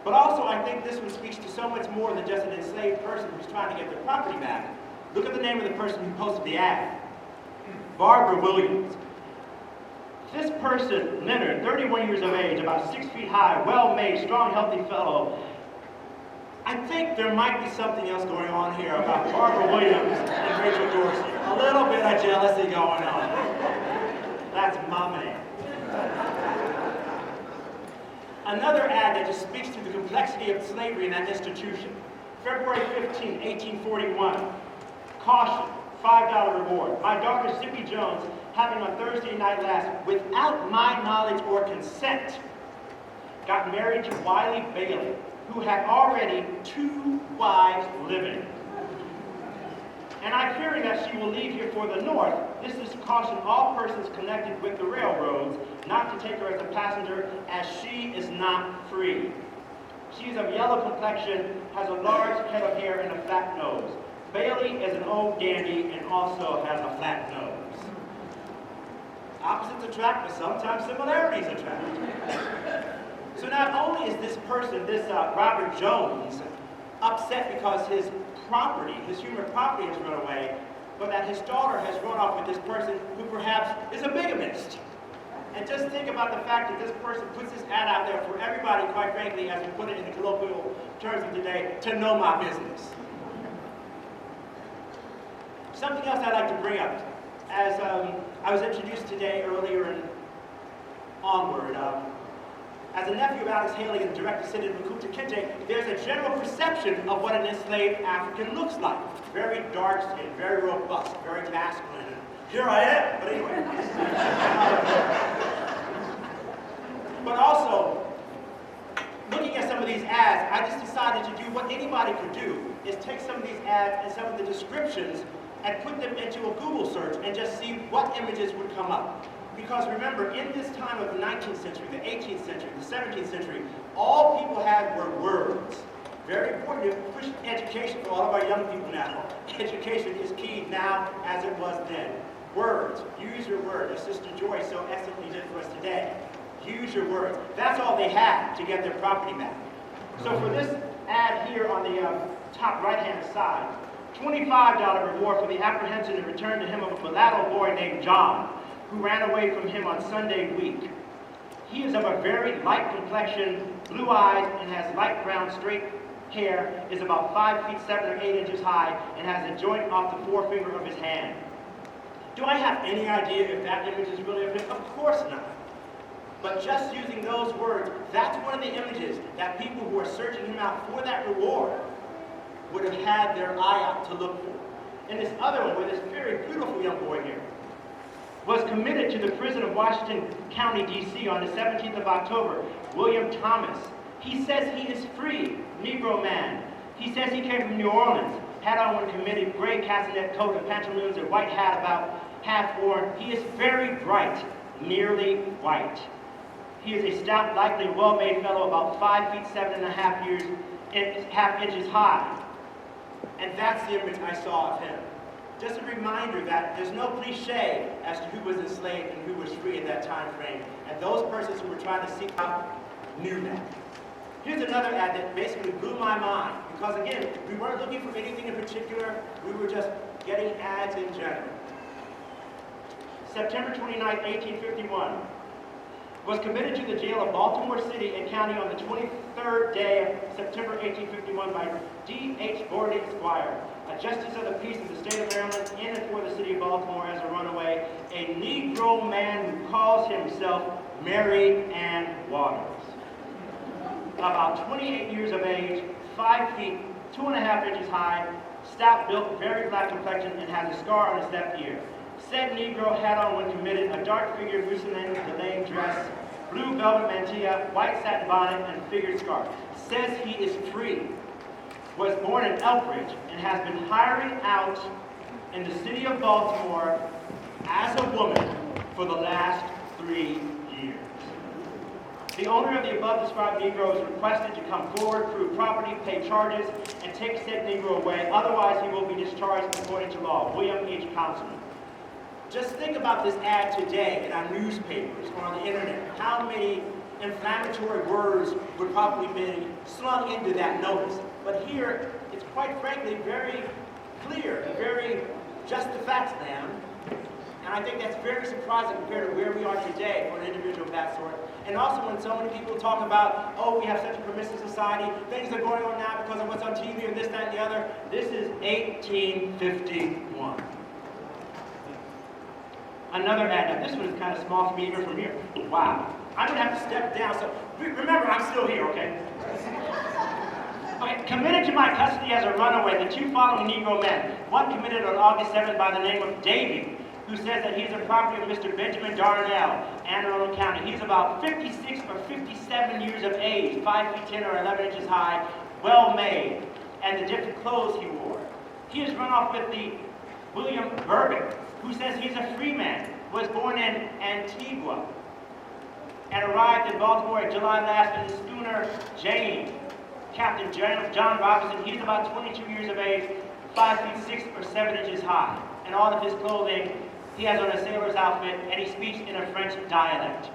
But also, I think this one speaks to so much more than just an enslaved person who's trying to get their property back. Look at the name of the person who posted the ad. Barbara Williams. This person, Leonard, 31 years of age, about 6 feet high, well-made, strong, healthy fellow. I think there might be something else going on here about Barbara Williams and Rachel Dorsey. A little bit of jealousy going on. That's my man. Another ad that just speaks to the complexity of slavery in that institution. February 15, 1841. Caution, $5 reward. My daughter, Zippy Jones, having on Thursday night last, without my knowledge or consent, got married to Wiley Bailey, who had already 2 wives living. And I'm hearing that she will leave here for the north. This is to caution all persons connected with the railroads not to take her as a passenger, as she is not free. She is of yellow complexion, has a large head of hair and a flat nose. Bailey is an old dandy and also has a flat nose. Opposites attract, but sometimes similarities attract. So not only is this person, this Robert Jones, upset because his property, his human property has run away, but that his daughter has run off with this person who perhaps is a bigamist. And just think about the fact that this person puts this ad out there for everybody, quite frankly, as we put it in the colloquial terms of today, to know my business. Something else I'd like to bring up. As I was introduced today earlier and onward, as a nephew of Alex Haley and direct descendant of Kunta Kinte, there's a general perception of what an enslaved African looks like. Very dark skinned, very robust, very masculine. And here I am, but anyway. But also, looking at some of these ads, I just decided to do what anybody could do, is take some of these ads and some of the descriptions and put them into a Google search and just see what images would come up. Because remember, in this time of the 19th century, the 18th century, the 17th century, all people had were words. Very important to push education for all of our young people now. Education is key now as it was then. Words. Use your word, as Sister Joy so excellently did for us today. Use your words. That's all they had to get their property back. So for this ad here on the top right-hand side, $25 reward for the apprehension and return to him of a mulatto boy named John, who ran away from him on Sunday week. He is of a very light complexion, blue eyes, and has light brown straight hair, is about 5 feet 7 or 8 inches high, and has a joint off the forefinger of his hand. Do I have any idea if that image is really of him? Of course not. But just using those words, that's one of the images that people who are searching him out for that reward would have had their eye out to look for. And this other one, with this very beautiful young boy here, was committed to the prison of Washington County, D.C. on the 17th of October, William Thomas. He says he is free, Negro man. He says he came from New Orleans, had on when committed, gray castanet coat and pantaloons and white hat about half worn. He is very bright, nearly white. He is a stout, likely, well-made fellow, about 5 feet 7.5 inches high. And that's the image I saw of him. Just a reminder that there's no cliche as to who was enslaved and who was free in that time frame. And those persons who were trying to seek out knew that. Here's another ad that basically blew my mind. Because again, we weren't looking for anything in particular. We were just getting ads in general. September 29, 1851. Was committed to the jail of Baltimore City and County on the 23rd day of September 1851 by D.H. Gordon, Esquire, a justice of the peace of the state of Maryland in and for the city of Baltimore as a runaway, a Negro man who calls himself Mary Ann Waters. About 28 years of age, 5 feet 2.5 inches high, stout built, very black complexion, and has a scar on his left ear. Said Negro had on when committed a dark figured Mousseline delaine dress, blue velvet mantilla, white satin bonnet, and figured scarf. Says he is free. Was born in Elkridge and has been hiring out in the city of Baltimore as a woman for the last 3 years. The owner of the above described Negro is requested to come forward, prove property, pay charges, and take said Negro away. Otherwise, he will be discharged according to law. William H. Councilman. Just think about this ad today in our newspapers or on the internet. How many inflammatory words would probably be slung into that notice? But here, it's quite frankly very clear and very just the facts, ma'am. And I think that's very surprising compared to where we are today for an individual of that sort. And also when so many people talk about, oh, we have such a permissive society, things are going on now because of what's on TV and this, that, and the other. This is 1851. Another ad. Now, this one is kind of small for me even from here. Wow. I'm going to have to step down. So remember, I'm still here, okay? Okay, committed to my custody as a runaway, the two following Negro men. One committed on August 7th by the name of Davy, who says that he is the property of Mr. Benjamin Darnell, Anne Arundel County. He's about 56 or 57 years of age, 5 feet 10 or 11 inches high, well made, and the different clothes he wore. He is run off with the William Bergen, who says he's a free man, was born in Antigua, and arrived in Baltimore in July last in the schooner Jane. Captain John Robinson, he's about 22 years of age, 5 feet 6 or 7 inches high. And all of his clothing, he has on a sailor's outfit, and he speaks in a French dialect.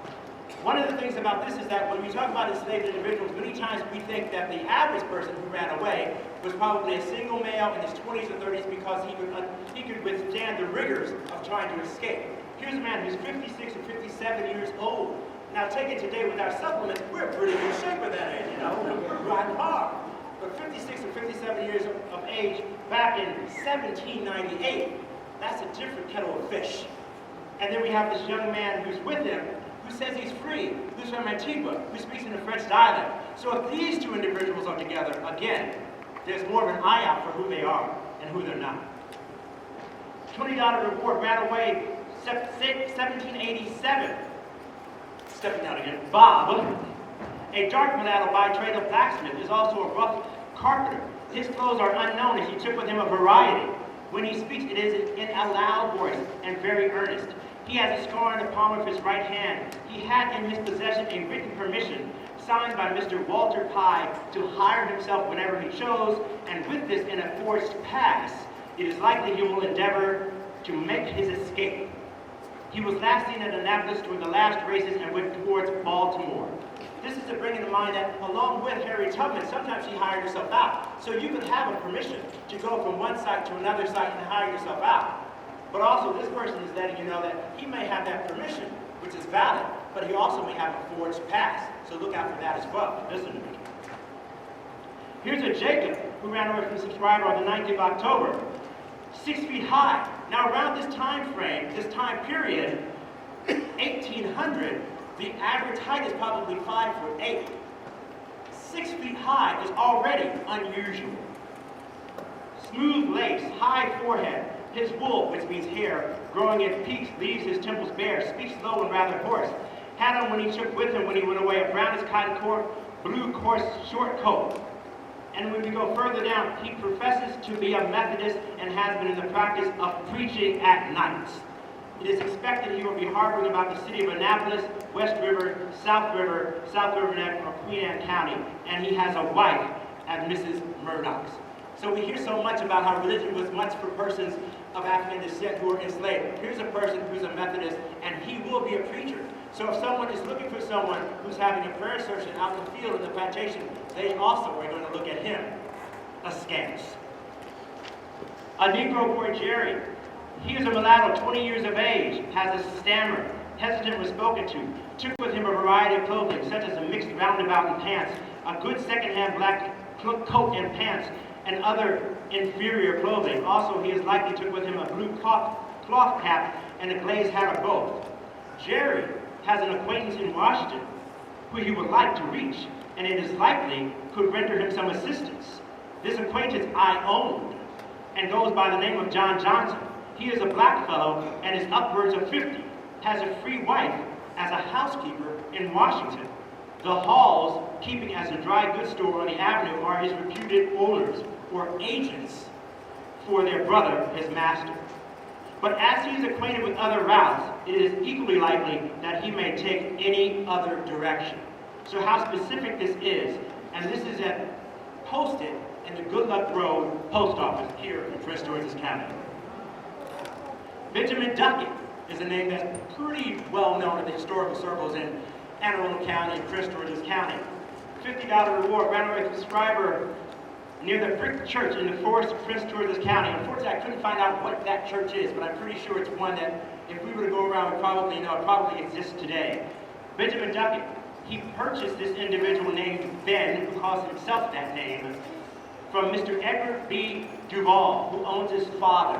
One of the things about this is that when we talk about enslaved individuals, many times we think that the average person who ran away was probably a single male in his 20s or 30s because he could withstand the rigors of trying to escape. Here's a man who's 56 or 57 years old. Now, taken today with our supplements, we're pretty good shape at that age, you know? We're riding hard. But 56 or 57 years of age back in 1798, that's a different kettle of fish. And then we have this young man who's with him, who says he's free, who's from Antigua, who speaks in a French dialect. So if these two individuals are together, again, there's more of an eye out for who they are and who they're not. $20 reward ran away 1787. Stepping out again. Bob, a dark mulatto by trade of blacksmith, is also a rough carpenter. His clothes are unknown as he took with him a variety. When he speaks, it is in a loud voice and very earnest. He has a scar on the palm of his right hand. He had in his possession a written permission signed by Mr. Walter Pye to hire himself whenever he chose, and with this in a forged pass, it is likely he will endeavor to make his escape. He was last seen at Annapolis during the last races and went towards Baltimore. This is to bring into mind that along with Harriet Tubman, sometimes she hired herself out. So you could have a permission to go from one site to another site and hire yourself out. But also, this person is letting you know that he may have that permission, which is valid, but he also may have a forged pass. So look out for that as well. Listen to me. Here's a Jacob who ran away from a subscriber on the 19th of October. 6 feet high. Now around this time frame, this time period, 1800, the average height is probably 5'8". 6 feet high is already unusual. Smooth lace, high forehead. His wool, which means hair, growing in peaks, leaves his temples bare, speaks low and rather hoarse. Had on when he took with him when he went away a brownish cotton coat, blue coarse short coat. And when we go further down, he professes to be a Methodist and has been in the practice of preaching at night. It is expected he will be harboring about the city of Annapolis, West River, South River Neck, or Queen Anne County, and he has a wife at Mrs. Murdoch's. So we hear so much about how religion was much for persons of African descent who were enslaved. Here's a person who's a Methodist, and he will be a preacher. So if someone is looking for someone who's having a prayer session out in the field in the plantation, they also are going to look at him askance. A Negro boy, Jerry. He is a mulatto, 20 years of age, has a stammer, hesitant when spoken to, took with him a variety of clothing, such as a mixed roundabout and pants, a good second-hand black coat and pants, and other inferior clothing. Also, he is likely took with him a blue cloth cap and a glazed hat or both. Jerry has an acquaintance in Washington who he would like to reach, and it is likely could render him some assistance. This acquaintance I owned, and goes by the name of John Johnson. He is a black fellow and is upwards of 50, has a free wife as a housekeeper in Washington. The Halls, keeping as a dry goods store on the avenue, are his reputed owners or agents for their brother, his master. But as he is acquainted with other routes, it is equally likely that he may take any other direction. So how specific this is, and this is posted in the Good Luck Road post office here in Prince George's County. Benjamin Duckett is a name that's pretty well known in the historical circles in Anne Arundel County and Prince George's County. $50 reward, ran away from subscriber near the brick church in the forest of Prince George's County. Unfortunately, I couldn't find out what that church is, but I'm pretty sure it's one that if we were to go around, we'd probably know it probably exists today. Benjamin Duckett, he purchased this individual named Ben, who calls himself that name, from Mr. Edward B. Duval, who owns his father.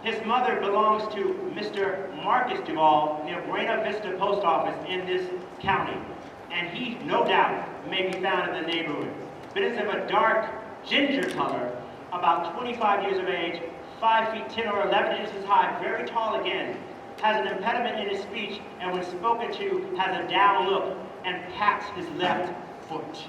His mother belongs to Mr. Marcus Duval near Buena Vista Post Office in this county, and he, no doubt, may be found in the neighborhood. Ben is of a dark ginger color, about 25 years of age, 5 feet 10 or 11 inches high, very tall again, has an impediment in his speech, and when spoken to, has a down look and pats his left foot.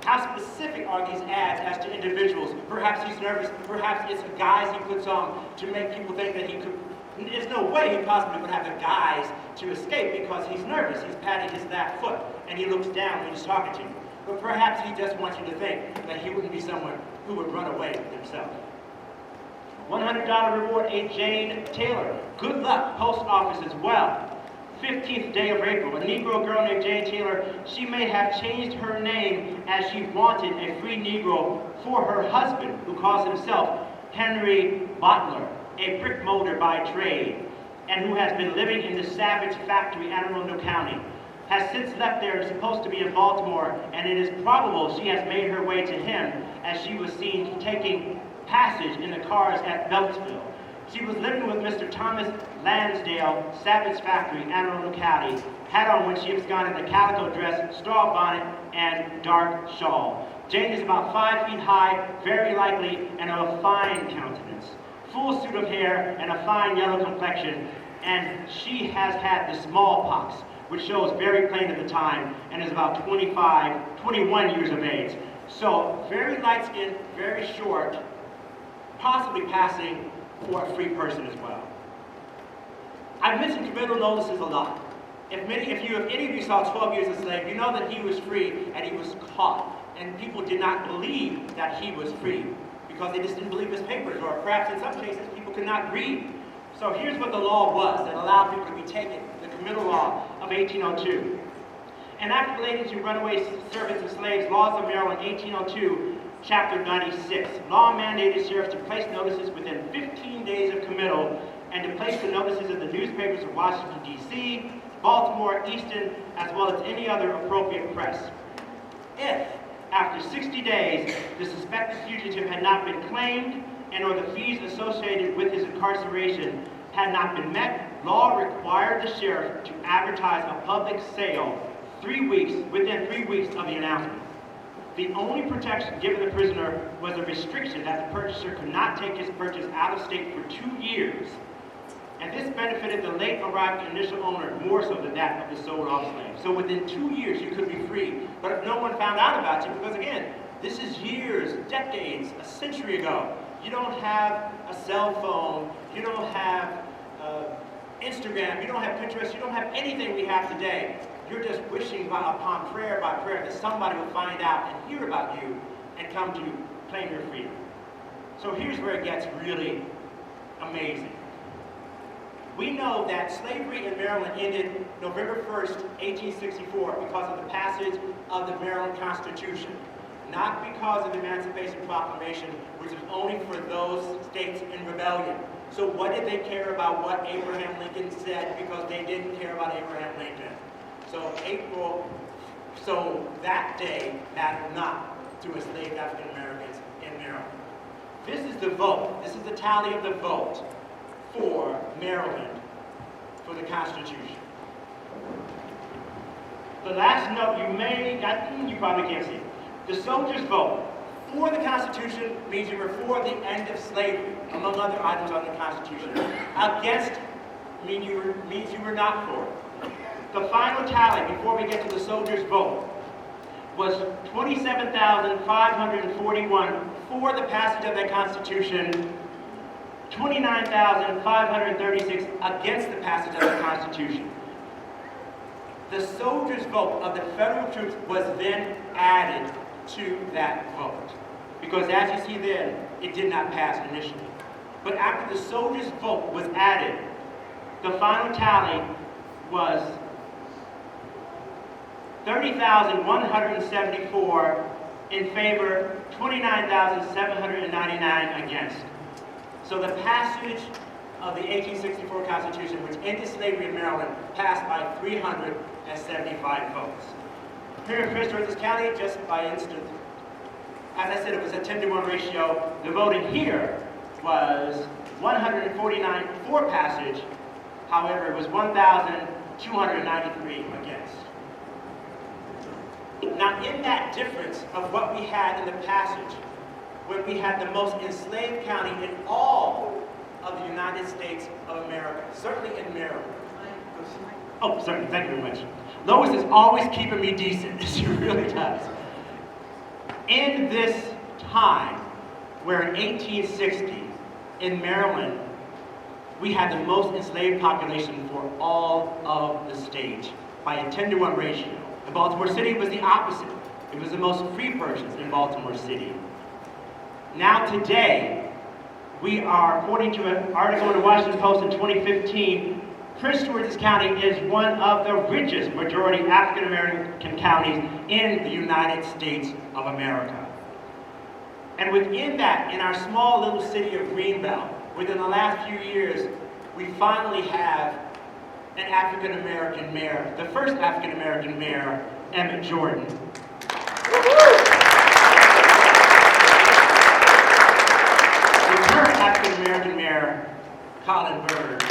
How specific are these ads as to individuals? Perhaps he's nervous, perhaps it's a guise he puts on to make people think that he could. There's no way he possibly would have the guise to escape because he's nervous. He's patting his left foot and he looks down when he's talking to you. But perhaps he just wants you to think that he wouldn't be someone who would run away himself. $100 reward, a Jane Taylor. Good luck, post office as well. 15th day of April, a Negro girl named Jane Taylor, she may have changed her name as she wanted a free Negro for her husband, who calls himself Henry Bottler, a brick molder by trade, and who has been living in the Savage factory in Anne Arundel County. Has since left there and is supposed to be in Baltimore, and it is probable she has made her way to him as she was seen taking passage in the cars at Beltsville. She was living with Mr. Thomas Lansdale, Savage Factory, Anne Arundel County, had on when she absconded a calico dress, straw bonnet, and dark shawl. Jane is about 5 feet high, very likely, and of a fine countenance. Full suit of hair and a fine yellow complexion, and she has had the smallpox, which shows very plain at the time, and is about 21 years of age. So, very light-skinned, very short, possibly passing for a free person as well. I've mentioned committal notices a lot. If any of you saw 12 Years a Slave, you know that he was free and he was caught. And people did not believe that he was free because they just didn't believe his papers, or perhaps in some cases people could not read. So here's what the law was that allowed people to be taken, the committal law of 1802. An act relating to runaway servants and slaves, Laws of Maryland, 1802, Chapter 96. Law mandated sheriffs to place notices within 15 days of committal and to place the notices in the newspapers of Washington, D.C., Baltimore, Easton, as well as any other appropriate press. If, after 60 days, the suspected fugitive had not been claimed and or the fees associated with his incarceration had not been met, law required the sheriff to advertise a public sale within 3 weeks of the announcement. The only protection given the prisoner was a restriction that the purchaser could not take his purchase out of state for 2 years. And this benefited the late arrived initial owner more so than that of the sold off slave. So within 2 years you could be free. But if no one found out about you, because again, this is years, decades, a century ago. You don't have a cell phone, you don't have Instagram, you don't have Pinterest, you don't have anything we have today. You're just wishing upon prayer by prayer that somebody will find out and hear about you and come to claim your freedom. So here's where it gets really amazing. We know that slavery in Maryland ended November 1st, 1864 because of the passage of the Maryland Constitution, not because of the Emancipation Proclamation, which was only for those states in rebellion. So what did they care about what Abraham Lincoln said, because they didn't care about Abraham Lincoln? So that day mattered not to enslaved African Americans in Maryland. This is the vote. This is the tally of the vote for Maryland for the Constitution. The last note you probably can't see. The soldiers' vote for the Constitution means you were for the end of slavery, among other items on the Constitution. Against means you were not for it. The final tally before we get to the soldiers' vote was 27,541 for the passage of the Constitution, 29,536 against the passage of the Constitution. The soldiers' vote of the federal troops was then added to that vote, because as you see then, it did not pass initially. But after the soldiers' vote was added, the final tally was 30,174 in favor, 29,799 against. So the passage of the 1864 Constitution, which ended slavery in Maryland, passed by 375 votes. Here in Prince George's County, just by instance, as I said, it was a 10-to-1 ratio. The voting here was 149 for passage. However, it was 1,293 against. Now, in that difference of what we had in the passage, when we had the most enslaved county in all of the United States of America, certainly in Maryland. Oh, certainly, thank you very much. Lois is always keeping me decent, she really does. In this time, where in 1860, in Maryland, we had the most enslaved population for all of the state by a 10-to-1 ratio. In Baltimore City, it was the opposite. It was the most free persons in Baltimore City. Now today, we are, according to an article in the Washington Post in 2015, Prince George's County is one of the richest majority African American counties in the United States of America. And within that, in our small little city of Greenbelt, within the last few years, we finally have an African American mayor, the first African American mayor, Emmett Jordan. The current African American mayor, Colin Byrd.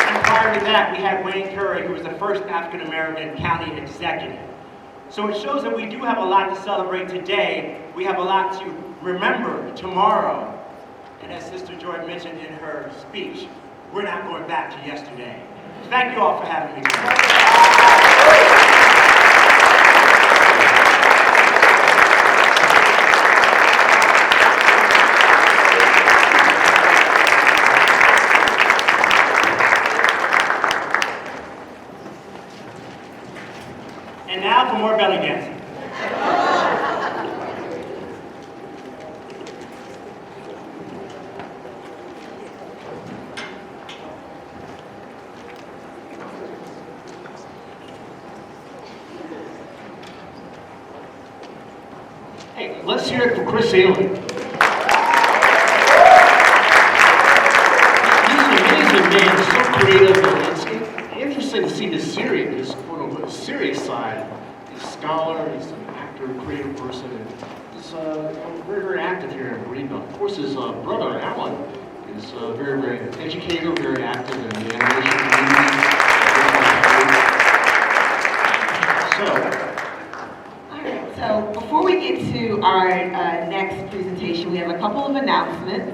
And prior to that, we had Wayne Curry, who was the first African American county executive. So it shows that we do have a lot to celebrate today. We have a lot to remember tomorrow. And as Sister Joy mentioned in her speech, we're not going back to yesterday. Thank you all for having me today. And now for more belly dancing. Hey, let's hear it for Chris Haley. He's an amazing man, so creative, and it's interesting to see his quote-unquote serious side. He's a scholar, he's an actor, creative person, and he's very, very active here in Greenbelt. Of course, his brother, Alan, is very, very educator, very active in the animation community. So before we get to our next presentation, we have a couple of announcements.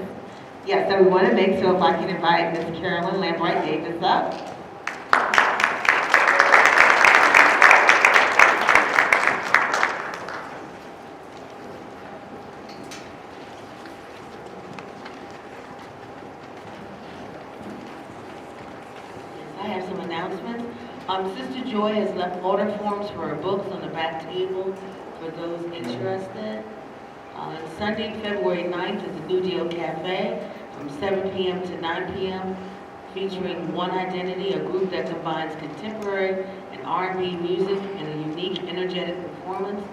Yes, that we want to make, so if I can invite Ms. Carolyn Lambright Davis up. I have some announcements. Sister Joy has left order forms for her books on the back table for those interested. Sunday, February 9th is the New Deal Cafe from 7 p.m. to 9 p.m. featuring One Identity, a group that combines contemporary and R&B music in a unique, energetic performance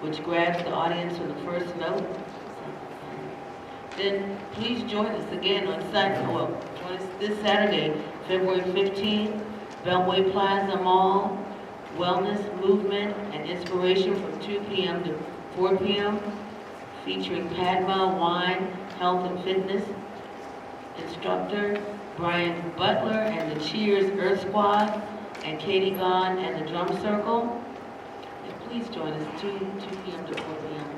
which grabs the audience from the first note. Then please join us again on join us this Saturday, February 15th, Beltway Plaza Mall, Wellness, Movement, and Inspiration from 2 p.m. to 4 p.m. featuring Padma, Wine, Health and Fitness, instructor Brian Butler and the Cheers Earth Squad, and Katie Gahn and the Drum Circle. And please join us 2 p.m. to 4 p.m.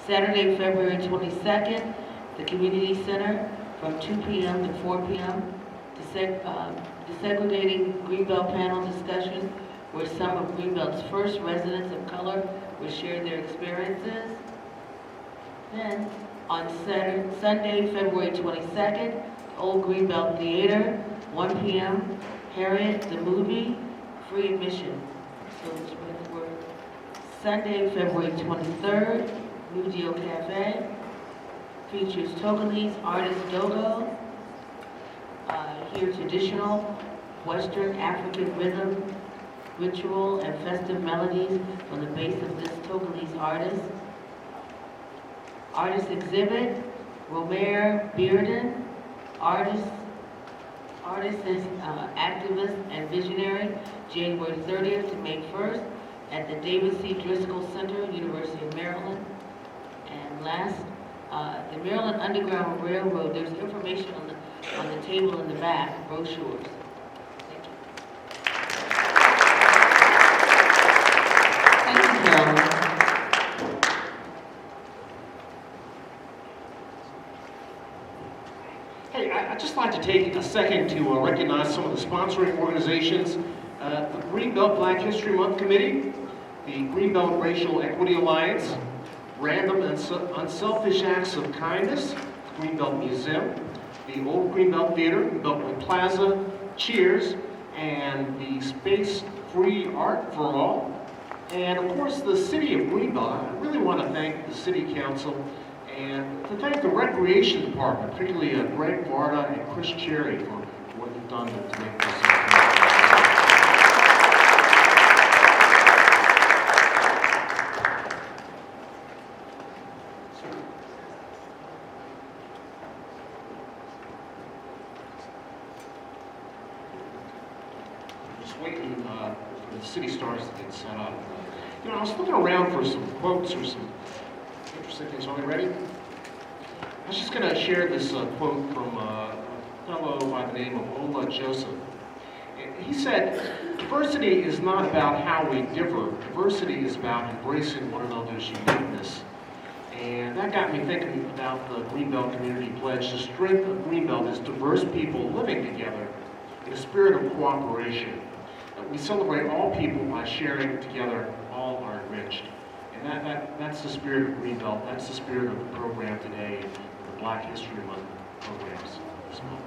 Saturday, February 22nd, the Community Center from 2 p.m. to 4 p.m. Desegregating Greenbelt panel discussion where some of Greenbelt's first residents of color will share their experiences. Then, on Sunday, February 22nd, Old Greenbelt Theater, 1 p.m., Harriet the Movie, free admission. So for Sunday, February 23rd, New Deal Cafe, features Togolese artist Dodo, here traditional Western African rhythm, ritual, and festive melodies from the base of this Togolese artist. Artist exhibit, Romer Bearden, artist is activist and visionary, January 30th to May 1st at the David C. Driscoll Center, University of Maryland. And last, the Maryland Underground Railroad, there's information on the table in the back, brochures. Thank you, Carolyn. Hey, I'd just like to take a second to recognize some of the sponsoring organizations. The Greenbelt Black History Month Committee, the Greenbelt Racial Equity Alliance, Random and Unselfish Acts of Kindness, Greenbelt Museum, the Old Greenbelt Theater, Beltway Plaza, Cheers, and the Space Free Art for All. And of course, the City of Greenbelt. I really want to thank the City Council and to thank the Recreation Department, particularly Greg Varda and Chris Cherry for what you've done to make this happen. Just waiting for the city stars to get set up. I was looking around for some quotes or some interesting things. Are we ready? I was just going to share this quote from a fellow by the name of Ola Joseph. He said, "Diversity is not about how we differ. Diversity is about embracing one another's uniqueness." And that got me thinking about the Greenbelt Community Pledge. The strength of Greenbelt is diverse people living together in a spirit of cooperation. We celebrate all people by sharing together, all are enriched. And that's the spirit of Greenbelt. That's the spirit of the program today, the Black History Month programs this month.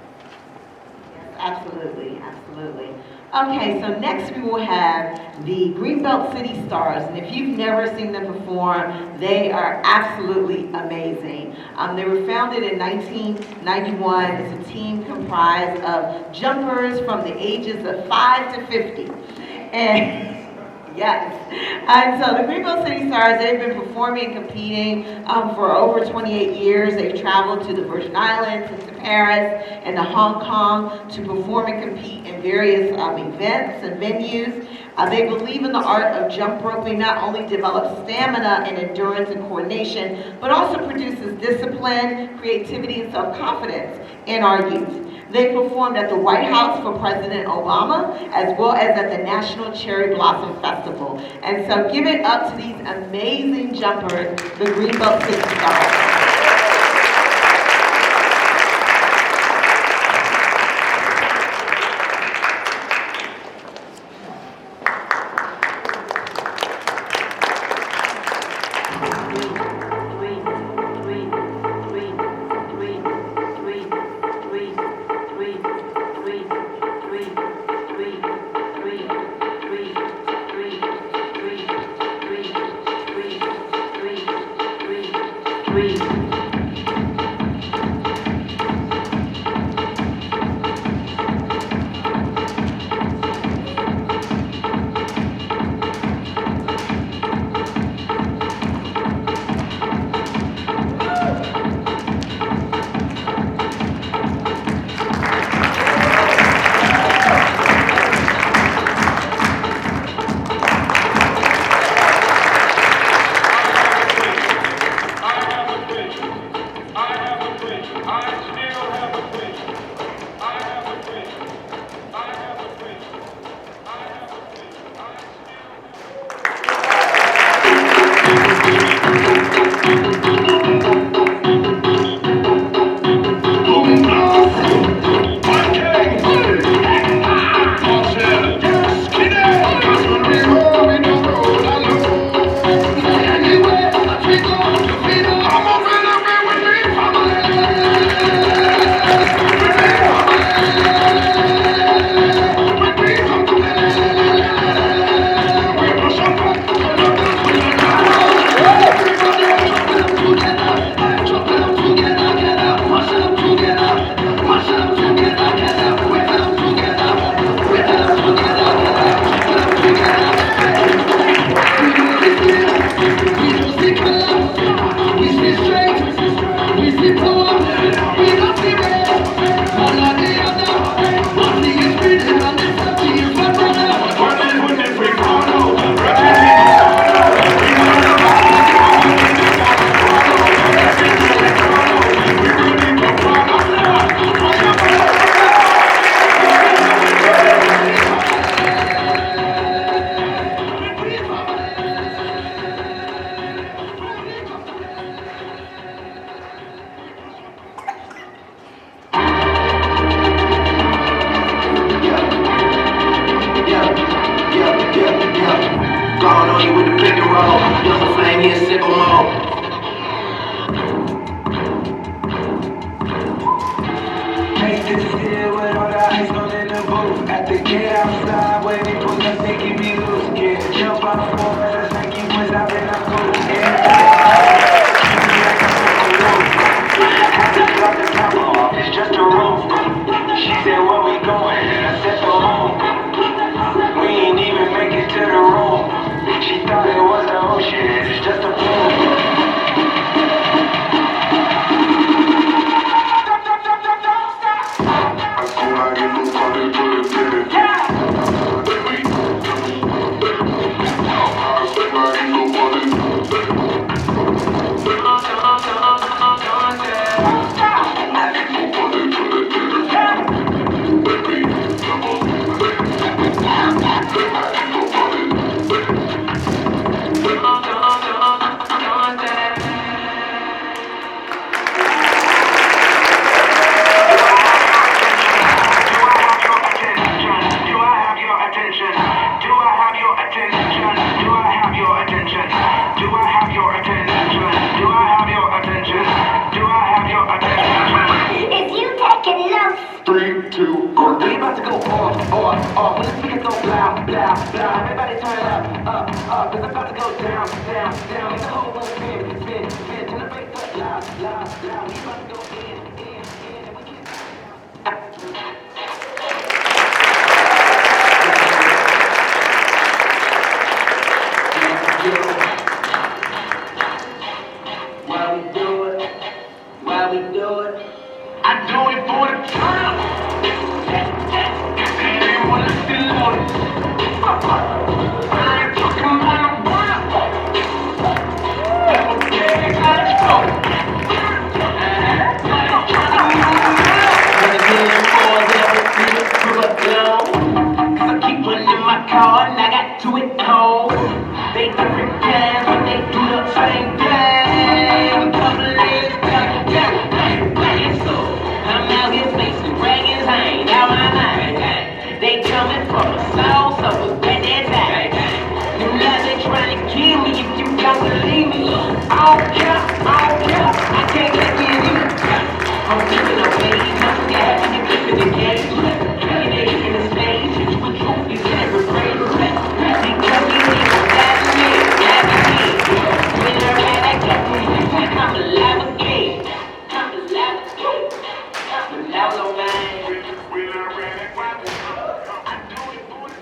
Yes, absolutely, absolutely. Okay, so next we will have the Greenbelt City Stars, and if you've never seen them perform, they are absolutely amazing. They were founded in 1991 as a team comprised of jumpers from the ages of 5 to 50. And Yes. And so the Greenbelt City Stars, they've been performing and competing for over 28 years. They've traveled to the Virgin Islands, and to Paris, and to Hong Kong to perform and compete in various events and venues. They believe in the art of jump roping not only develops stamina and endurance and coordination, but also produces discipline, creativity, and self-confidence in our youth. They performed at the White House for President Obama, as well as at the National Cherry Blossom Festival. And so give it up to these amazing jumpers, the Greenbelt City Stars. how we do it. I do it for the time. They wanna still on it. I ain't talking about no one. Okay, let's go. Wanna get in for them, need to pull up low. Cause I keep one in my car and I got two at home. They different plans, but they do the same thing. Couple years back, so I'm out here facing dragons, I ain't out my mind. They coming for my soul, so it's bad as that. You know they trying to kill me if you don't believe me. I don't care, I can't let you in. I'm giving away, nothing to happen to keep it engaged. It ain't in the stage, it's with truth, it's never praise. Because you need to have me. When I ran, I got me, I'm alive again. I'm alive again. I'm alive again. When I ran, I do it for the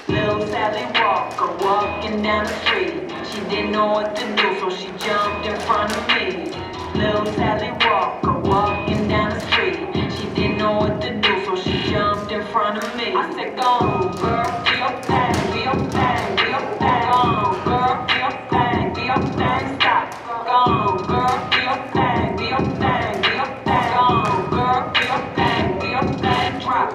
Little Sally Walker walking down the street. She didn't know what to do, so she jumped in front of me. Little Sally Walker walking down the street. She didn't know what to do, so she jumped in front of me. I said, go on, girl, do your thing, do your thing, do your thing. Go on, girl, do your thing, do your thing, stop. Go on, girl, do your thing, do your thing, do your thing. Go on, girl, do your thing, do your thing, drop.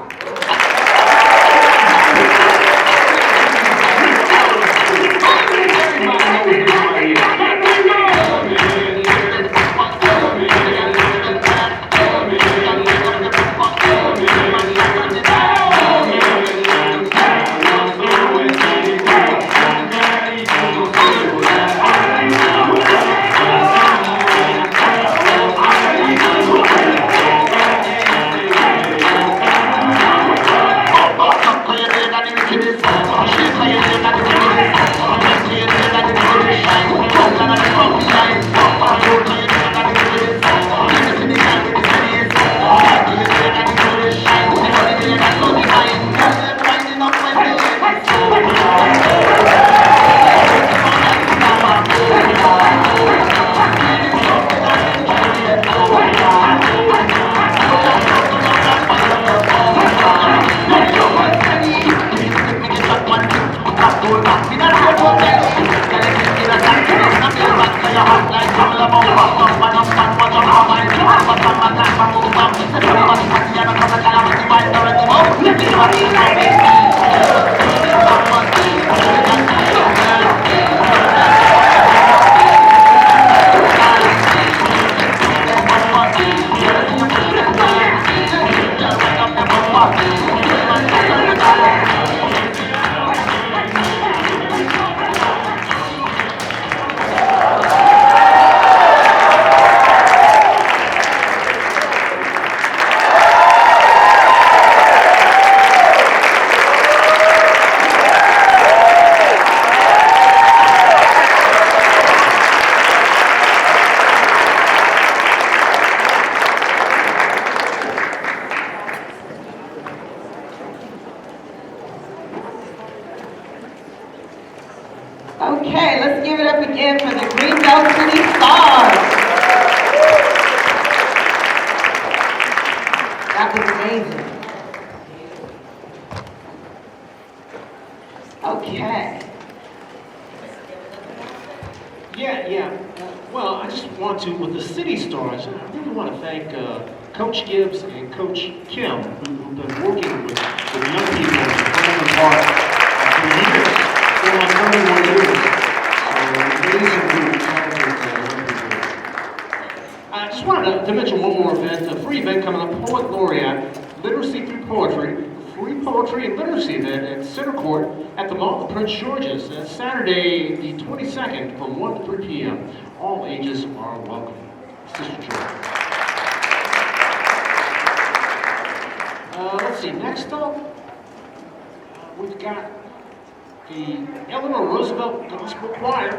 Okay, let's give it up again for the Greenbelt City Stars. That was amazing. Okay. Yeah. Well, I just want to, with the City Stars, I really want to thank Coach Gibbs and Coach Kim, who've been working with young people in Franklin Park for years. For like 31 years. Amazing group of talented young people. I just wanted to mention one more event, a free event coming up, Poet Laureate, Literacy Through Poetry, free poetry and literacy event at Center Court at the Mall of Prince George's. That's Saturday the 22nd from 1 to 3 p.m. All ages are welcome. Sister Joy. Let's see, next up, we've got the Eleanor Roosevelt Gospel Choir.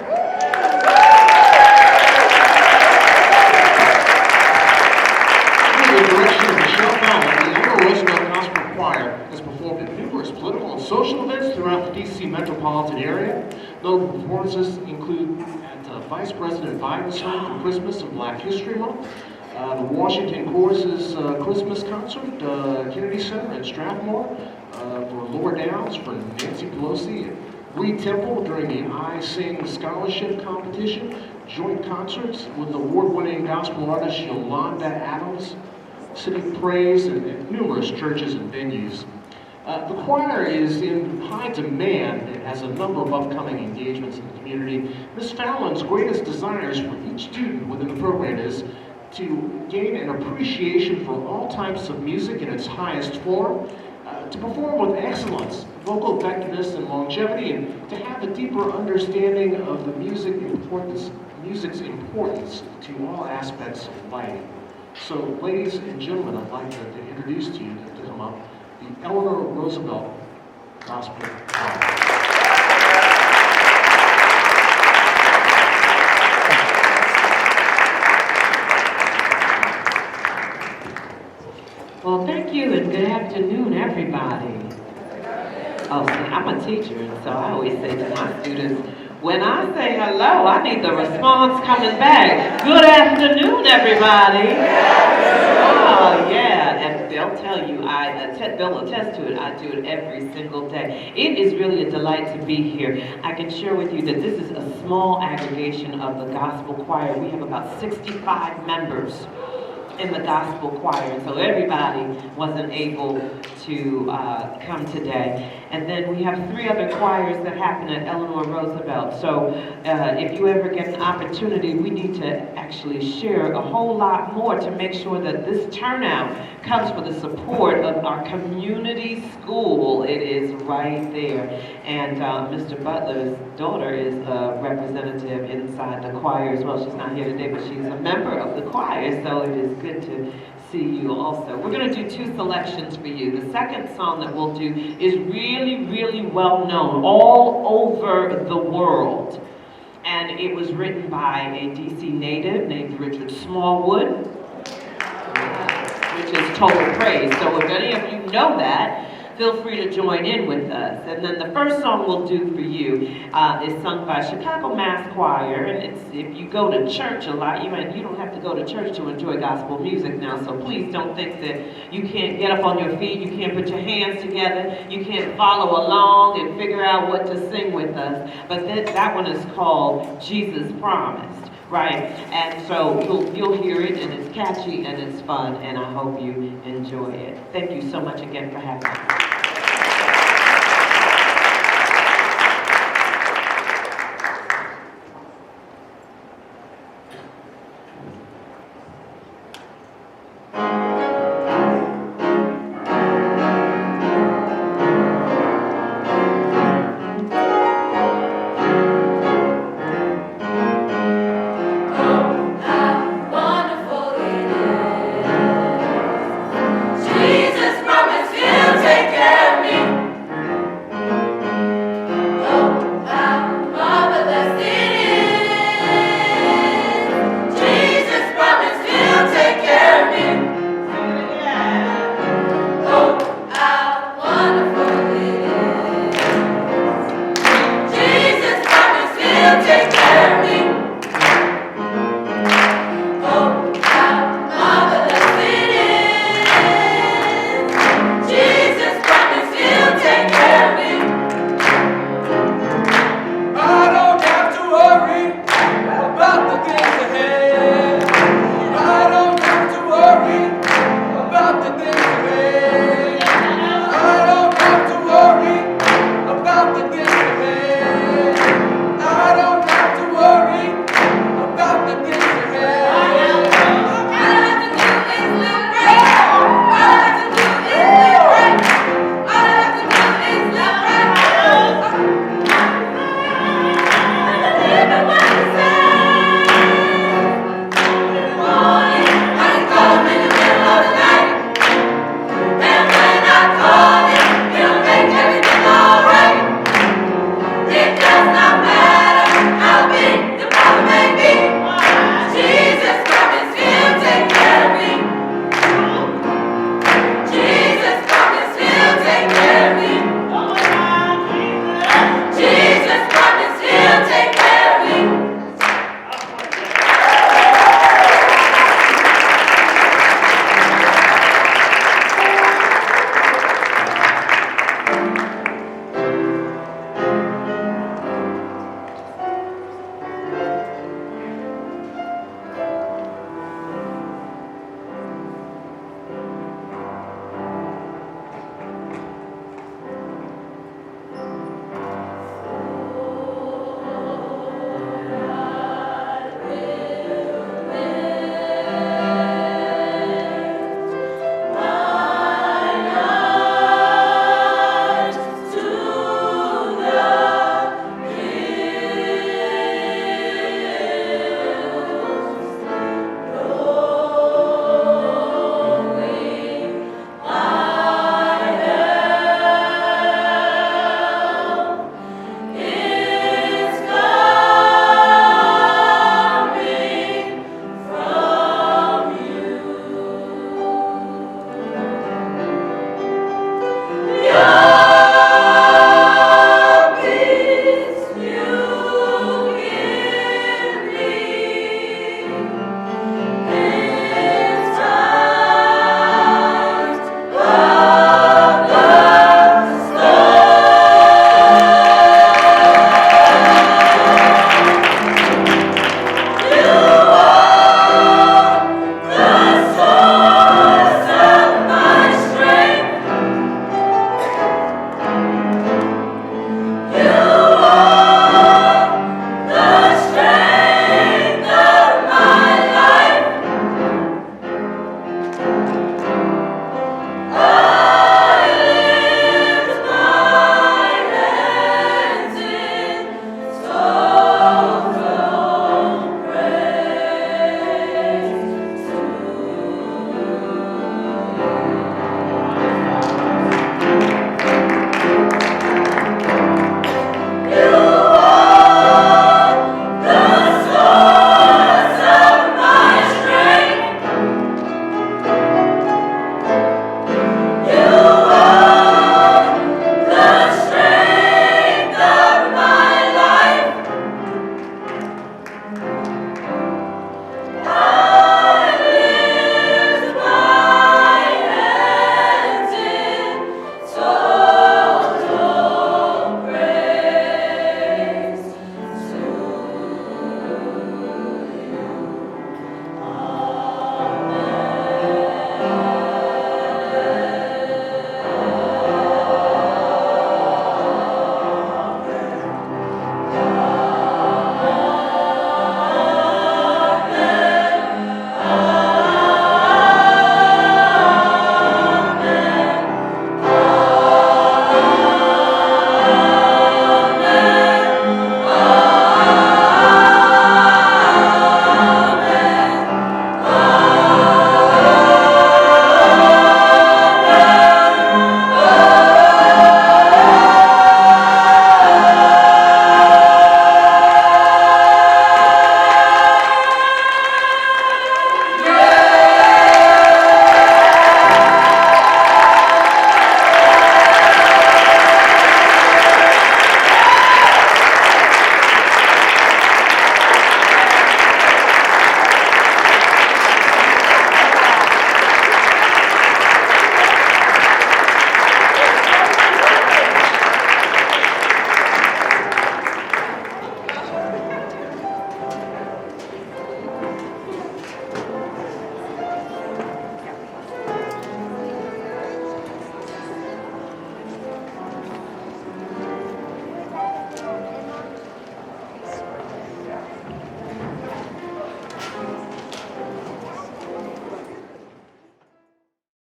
metropolitan area. Notable performances include at Vice President Biden's home for Christmas and Black History Month, the Washington Choruses Christmas Concert, Kennedy Center in Strathmore, for Lower Downs for Nancy Pelosi, Reed Temple during the I Sing Scholarship Competition, joint concerts with award-winning gospel artist Yolanda Adams, City Praise, and numerous churches and venues. The choir is in high demand. It has a number of upcoming engagements in the community. Ms. Fallon's greatest desires for each student within the program is to gain an appreciation for all types of music in its highest form, to perform with excellence, vocal effectiveness, and longevity, and to have a deeper understanding of the music's importance to all aspects of life. So, ladies and gentlemen, I'd like to introduce to you to come up the Eleanor Roosevelt Gospel Choir. Well, thank you and good afternoon, everybody. Oh, see, I'm a teacher, and so I always say to my students, when I say hello, I need the response coming back. Good afternoon, everybody. Oh, yeah, and they'll tell you, they'll attest to it, I do it every single day. It is really a delight to be here. I can share with you that this is a small aggregation of the gospel choir. We have about 65 members in the gospel choir, and so everybody wasn't able to come today. And then we have 3 other choirs that happen at Eleanor Roosevelt. So if you ever get an opportunity, we need to actually share a whole lot more to make sure that this turnout comes for the support of our community school. It is right there. And Mr. Butler's daughter is a representative inside the choir as well. She's not here today, but she's a member of the choir, so it is good to see you also. We're going to do 2 selections for you. The second song that we'll do is really, really well known all over the world. And it was written by a DC native named Richard Smallwood, which is Total Praise. So if any of you know that, feel free to join in with us. And then the first song we'll do for you is sung by Chicago Mass Choir. And it's, if you go to church a lot, you don't have to go to church to enjoy gospel music now. So please don't think that you can't get up on your feet, you can't put your hands together, you can't follow along and figure out what to sing with us. But that one is called Jesus Promised. Right, and so you'll hear it, and it's catchy, and it's fun, and I hope you enjoy it. Thank you so much again for having me.